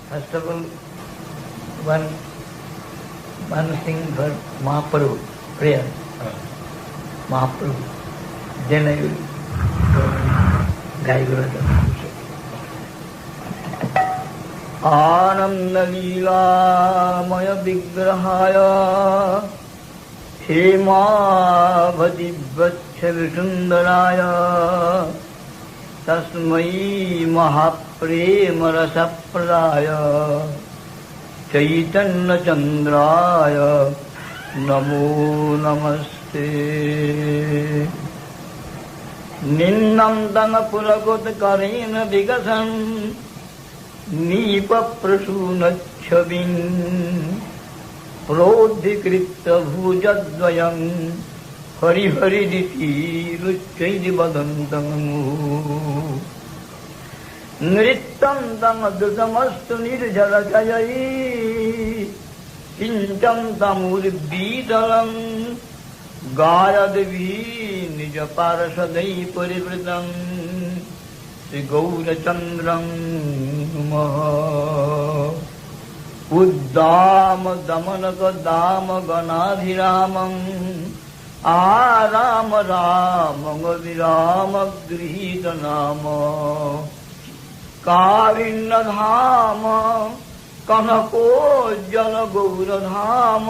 First of all, one thing for Mahaprabhu, prayer, Mahaprabhu. Then I will guide you. Ananda Leelamaya Vigrahaya Hemavati Vachhavisundaraya Tasmai Mahaprema Rasapradaya Chaitanya Chandraya Namo Namaste Ninnam Dana Puragot Karena Vigasan Nipa Prasuna Chavin Prodhikrita Bhujadvayam Hari Hari Diti Ruchaidi Badantangamu Nrittam Dangadamastu Nirjala Jayai किञ्चन्तमुर्वीतलम् गायद्भि निज पार्षदै परिवृतम् श्रीगौरचन्द्रम् उद्दाम दमनकदाम गणाधिरामम् आराम राम विराम गृहीत नाम कारिण्यधाम कनकोज्जल गौरधाम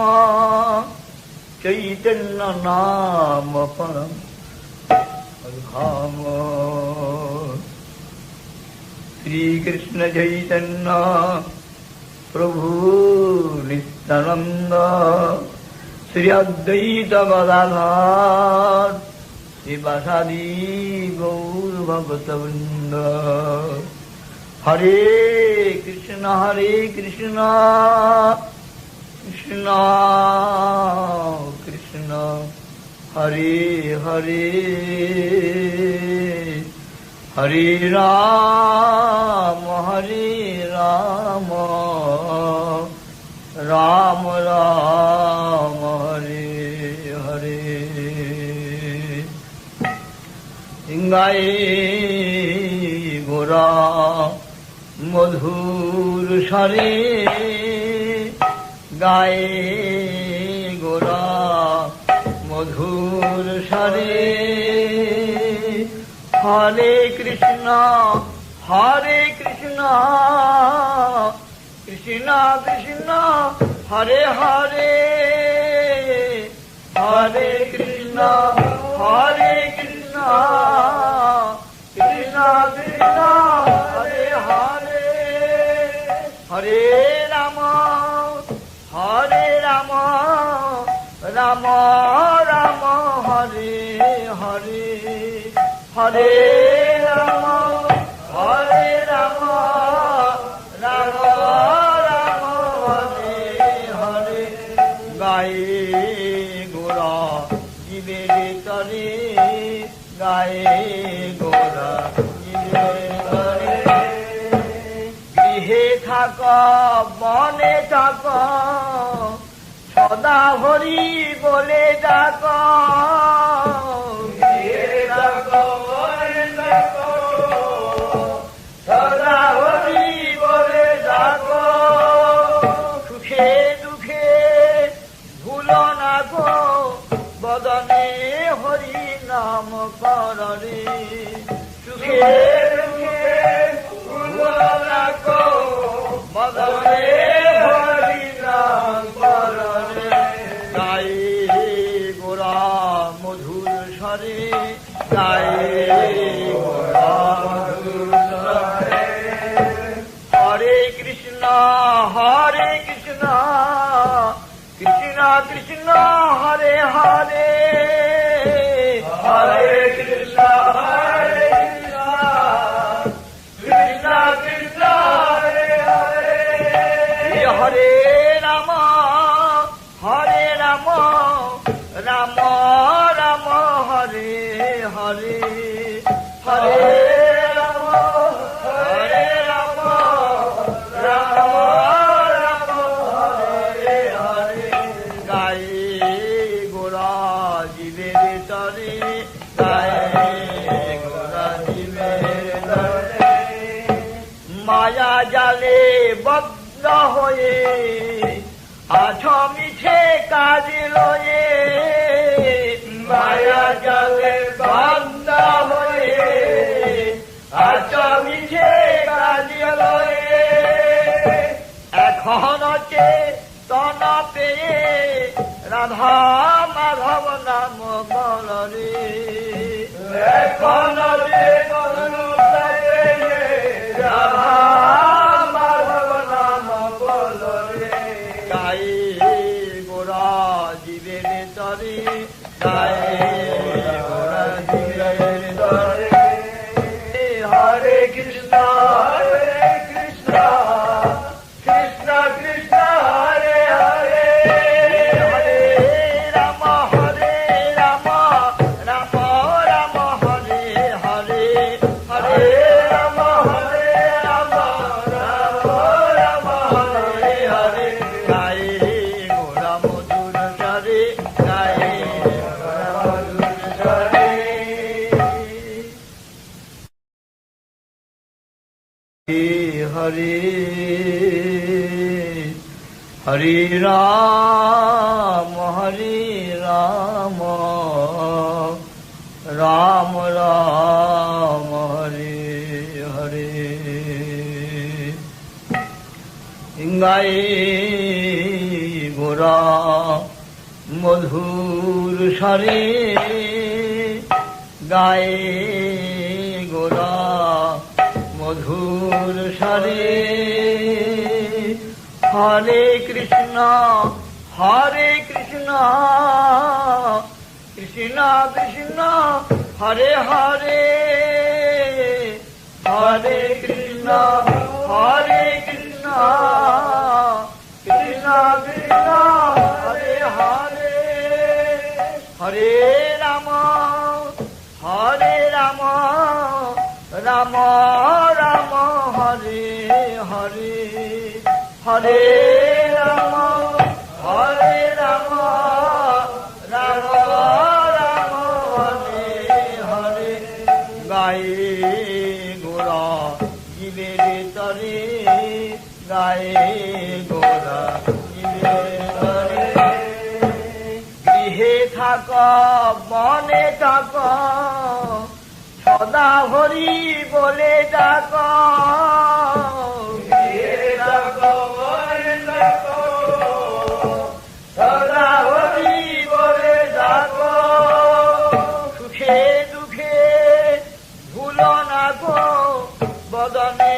चैतन्य नाम परम धाम श्री कृष्ण चैतन्य प्रभु नित्यानंद श्री अद्वैत गदाधर शिवासादि गौर भगवतवृंद हरे कृष्ण कृष्ण कृष्ण हरे हरे हरे राम राम राम हरे हरे गाए गोरा मधुर सारे गाए गोरा मधुर सारे हरे कृष्ण कृष्ण कृष्ण हरे हरे हरे कृष्ण कृष्ण कृष्ण हरे हरे हरे राम राम राम हरे हरे हरे राम राम राम राम हरे हरे गाए गोरा जीवे तरे गाए गोरा जीवे तरे गृहे थाक बने थाक सदा हरि बोले डाक सदा हरि बोले डाक सुखे दुखे भूल ना गो बदने हरि नाम कर रे सुखे दुखे भूल ना गो बदने हरि नाम कर रे गाए गोरा मधुर सरे गाए गोरा मधुर सरे हरे कृष्ण कृष्ण कृष्ण हरे हरे हरे कृष्ण कृष्ण कृष्ण हरे हरे हरे राम राम राम हरे हरे हरे राम राम राम हरे हरे गाए गोरा जीवे तरे गाए गोरा जीवे तरे माया जाले बद्ध होए আছো মিছে কাজ লয়ে মায়া জালে বান্ধা হয়ে আছো মিছে কাজ লয়ে এখন চেতন পেয়ে রাধা মাধব নাম বলরে এখন চেতন পেয়ে রাধা মাধব নাম বলরে গায়ে গোরা জীবের তরে গায়ে গোরা জীবের তরে হরে কৃষ্ণ কৃষ্ণ কৃষ্ণ হরে হরে হরে রাম রাম রাম হরে হরে হরে রাম রাম রাম রাম হরে হরে গায়ে হরে হরে রাম রাম রাম হরে হরে গায়ে গোরা মধুর স্বরে গায়ে গোরা মধুর স্বরে হরে কৃষ্ণ কৃষ্ণ কৃষ্ণ হরে হরে হরে কৃষ্ণ কৃষ্ণ কৃষ্ণ কৃষ্ণ হরে হরে হরে রাম রাম রাম হরে হরে হরে রাম রাম রাম হরে হরে গায়ে গোরা জীবের তরে গায়ে গোরা জীবের তরে গৃহে থাক বনে থাক সদা হরি বলে ডাক সদা হরি বলে ডাক সুখে দুঃখে ভুল না গো বদনে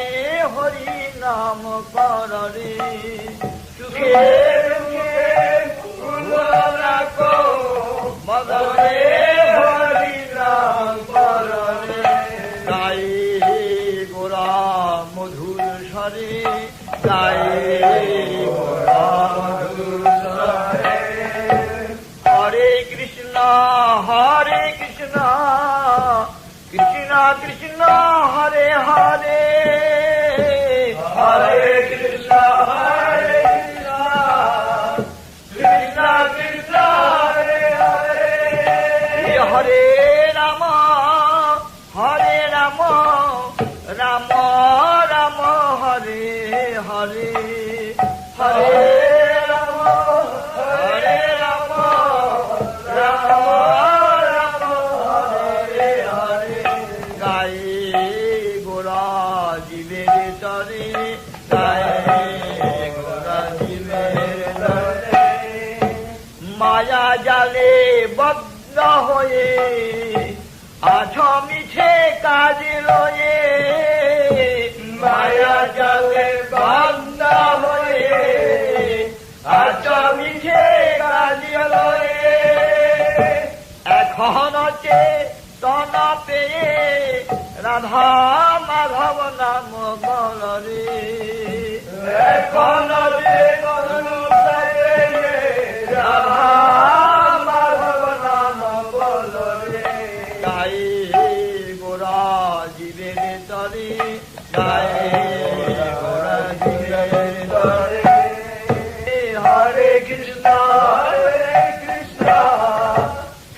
হরি নাম কররে সুখে দুঃখে ভুল না গো বদনে হরি নাম কররে গায়ে গোরা মধুর স্বরে গায়ে গোরা মধুর স্বরে হরে কৃষ্ণ কৃষ্ণ কৃষ্ণ হরে হরে হরে কৃষ্ণ কৃষ্ণ কৃষ্ণ হরে হরে হরে রাম রাম রাম হরে হরে হরে রাম রাম রাম হরে হরে গায়ে গোরা জীবের তরে গায়ে গোরা জীবের তরে মায়া জালে বদ্ধ হয়ে আছ মিছে কাজ লয়ে মায়া জালে বদ্ধ হয়ে আছ মিছে কাজ লয়ে এখন চেতন পেয়ে রাধা মাধব নাম বলরে এখন চেতন পেয়ে রাধা মাধব নাম বলরে গায়ে গোরা জীবের তরে গায়ে গোরা জীবের তরে হরে কৃষ্ণ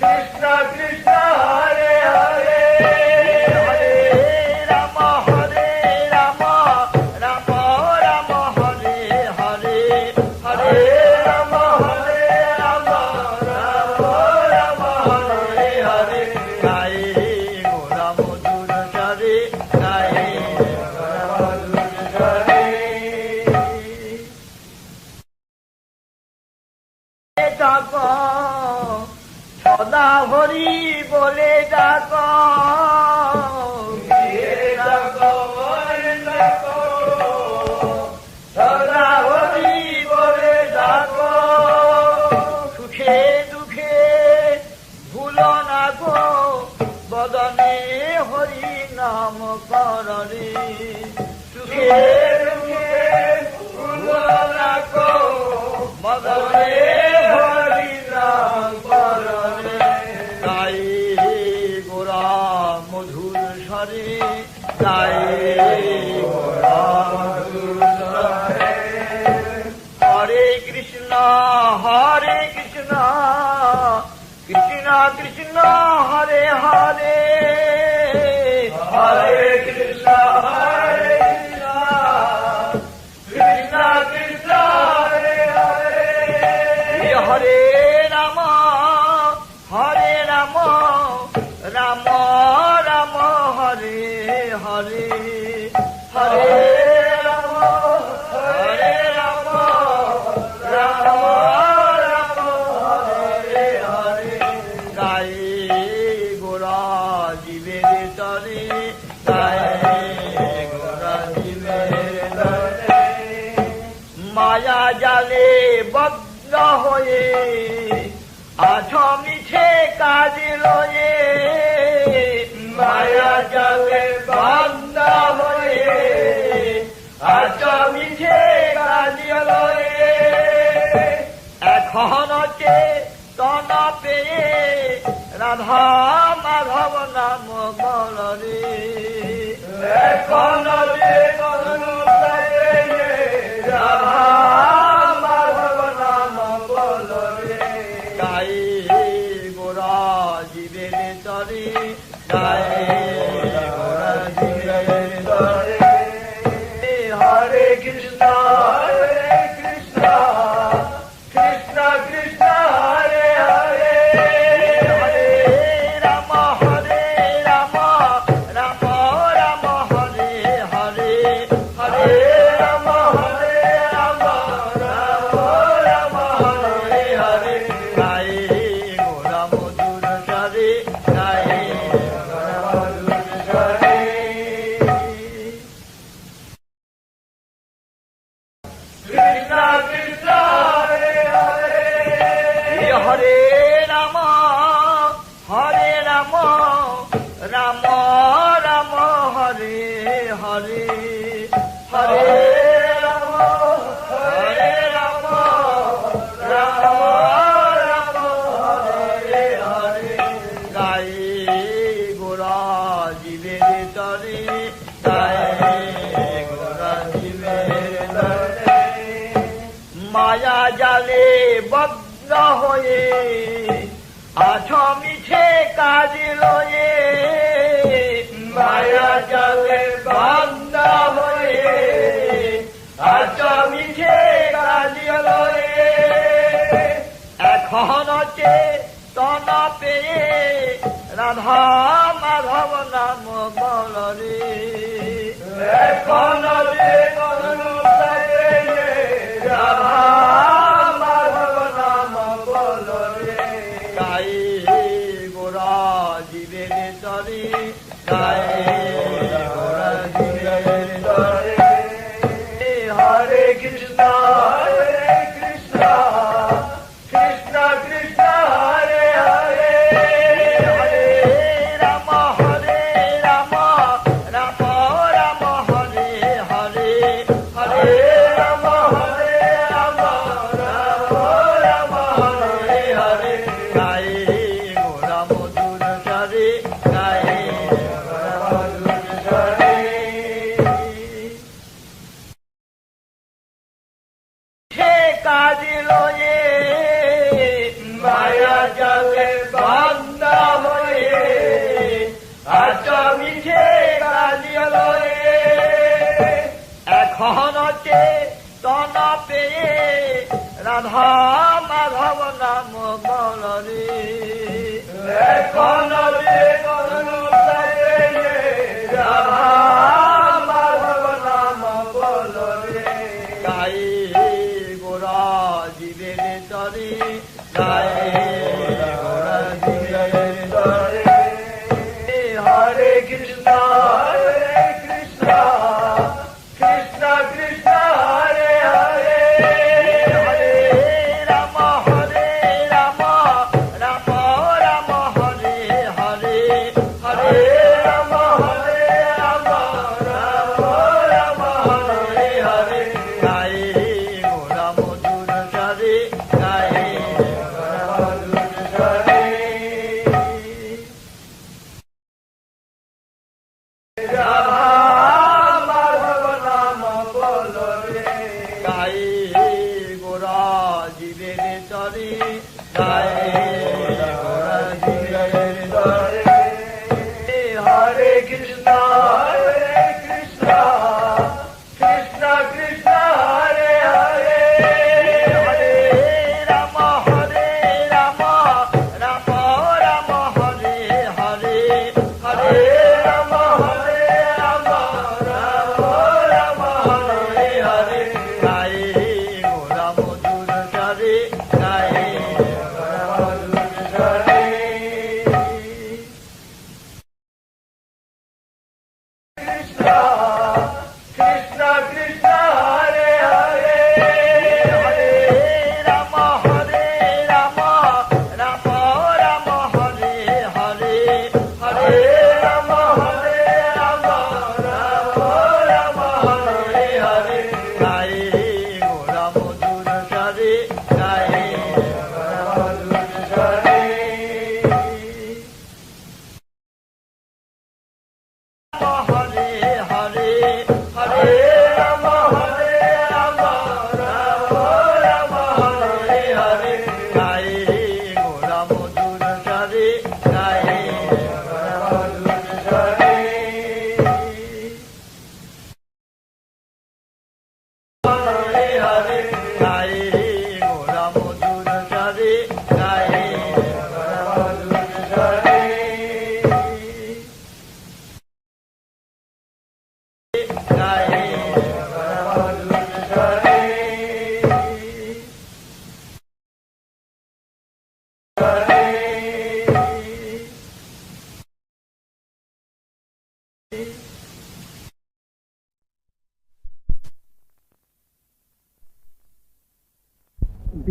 কৃষ্ণ কৃষ্ণ হরে হরে হরে রাম রাম রাম হরে হরে হরে রাম রাম রাম হরে হরে গায়ে গোরা মধুর স্বরে গায়ে গোরা মধুর স্বরে ডাক সদা হরি বলে ডাক সদা হরি বলে ডাক সুখে দুঃখে ভুল না গো বদনে হরি নাম কররে সুখে দুঃখে ভুল না গো বদনে হরি নাম কররে গায়ে গোরা মধুর স্বরে গায়ে গোরা মধুর স্বরে হরে কৃষ্ণ কৃষ্ণ কৃষ্ণ হরে হরে হরে কৃষ্ণ রাম রাম রাম হরে হরে হরে রাম হরে রাম রাম রাম হরে হরে গাই গোরা জীবের তরে গাই গোরা জীবের তরে মায়া জালে বদ্ধ হয়ে আছো মিছে কাজ লয়ে মায়া জালে বদ্ধ হয়ে আছো মিছে কাজ লয়ে এখন চেতন পেয়ে রাধা মাধব নাম বলরে এখন চেতন পেয়ে রাধা মাধব নাম বলরে গাই গোরা জীবের তরে গাই গোরা জীবের তরে হরে কৃষ্ণ কৃষ্ণ কৃষ্ণ কৃষ্ণ হরে হরে হরে রাম হরে রাম রাম রাম হরে হরে হরে রাম হরে রাম রাম রাম হরে হরে গাই গোরা মধুর স্বরে গাই গোরা মধুর স্বরে কৃষ্ণ কৃষ্ণ হরে হরে হরে রাম রাম রাম হরে হরে হরে রাম রাম রাম হরে হরে গাই গোরা জীবের তরে গাই গোরা জীবের তরে মায়া জালে বদ্ধ হয়ে আছো মিছে কাজ লয়ে মায়া জালে বদ্ধ হয়ে আছো মিছে কাজ লয়ে এখন চেতন পেয়ে রাধা মাধব নাম বলরে এখন চেতন পেয়ে রাধা মাধব নাম বলরে গাই গোরা জীবের তরে গাই গোরা জীবের তরে হরে কৃষ্ণ কৃষ্ণ কৃষ্ণ কৃষ্ণ হরে হরে হরে রাম হরে রাম রাম রাম হরে হরে হরে রাম হরে রাম রাম রাম হরে হরে গাই গোরা মধুর স্বরে গাই গোরা মধুর স্বরে সে কাজ লয়ে মায়া জালে বন্ধ হয়ে আছো মিছে কাজ লয়ে এখন চেতন পেয়ে রাধা মাধব নাম বলরে এখন চেতন পেয়ে রাধা মাধব নাম বলরে গাই গোরা জীবের তরে গাই গোরা জীবের তরে হরে কৃষ্ণ কৃষ্ণ কৃষ্ণ কৃষ্ণ হরে হরে হরে রাম হরে রাম রাম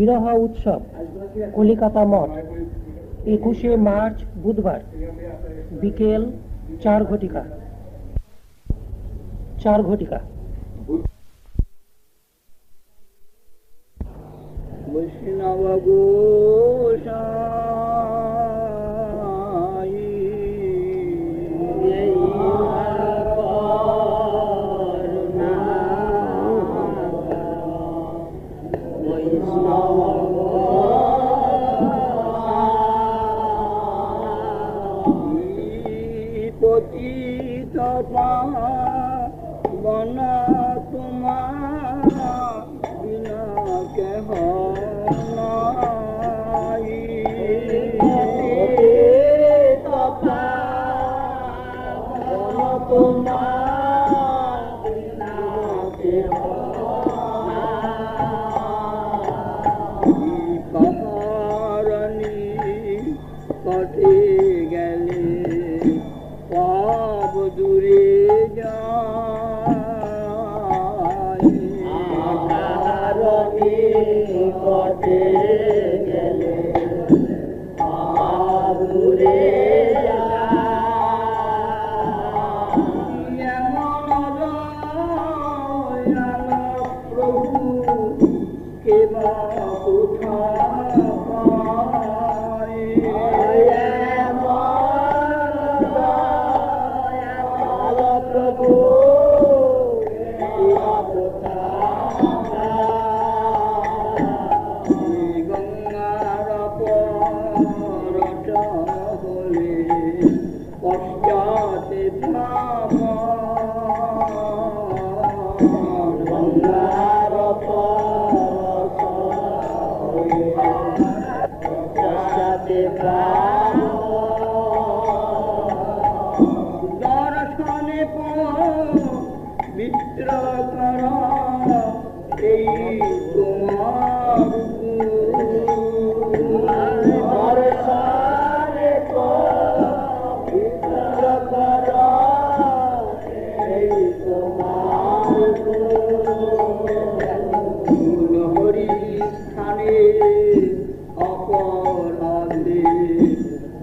বিরহ উৎসব কলিকাতা মঠ 21শে মার্চ বুধবার বিকেল 4 ঘটিকা। বৈষ্ণব গোসাই পতিত বন তোমার বিনা কেহ নাই। তোমার বিনা কেহ পাহারণী কটে গেলে পাব দূরে যায়। পাহারণী কটে গেলে পাব দূরে প্রভু কেবা কোথা প্রভু গঙ্গার পরট হলে পশ্চাতে ধাম গঙ্গার পশ্চাতে ধাম দর্শনে পবিত্র কর এই তোমার দর্শনে পবিত্র কর এই তোমার হরি স্থানে অপরাধে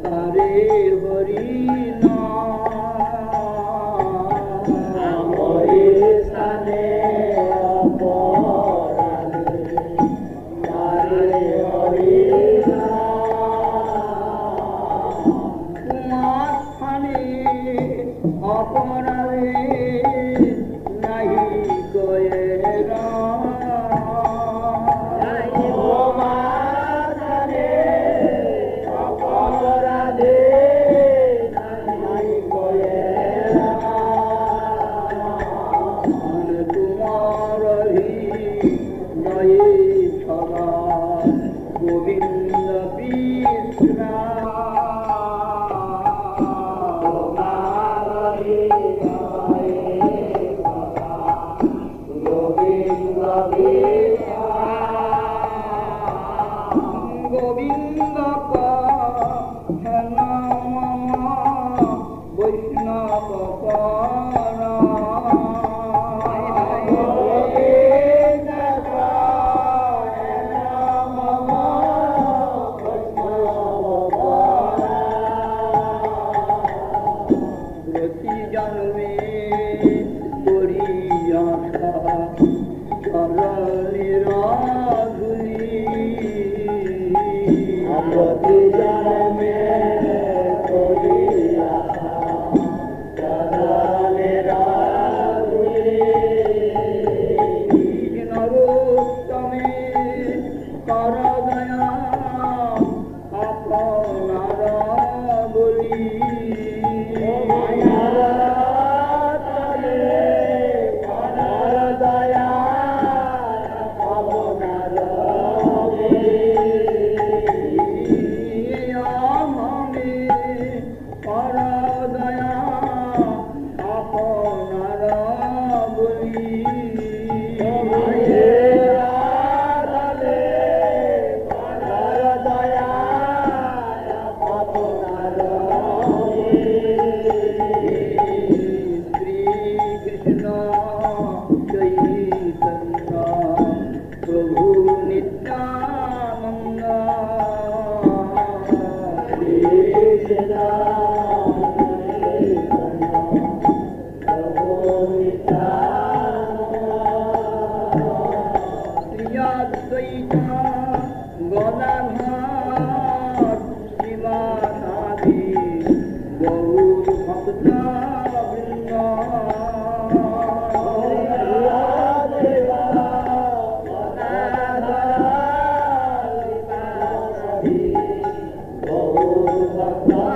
তারে হরি অপরাধে নাহি গয়েরা অপরাধে নাহি গয়েরা তোমার হৃদয়ে সদা গোবিন্দ কৃষ্ণ গোবিন্দ বৈষ্ণব প্রতি জন্মে করিয়াছা চরণের ধুলি প্রতি জন্মে করিয়াছা চরণের ধুলি নরোত্তমে কর দয়া আপনার বলি দয়া Oh,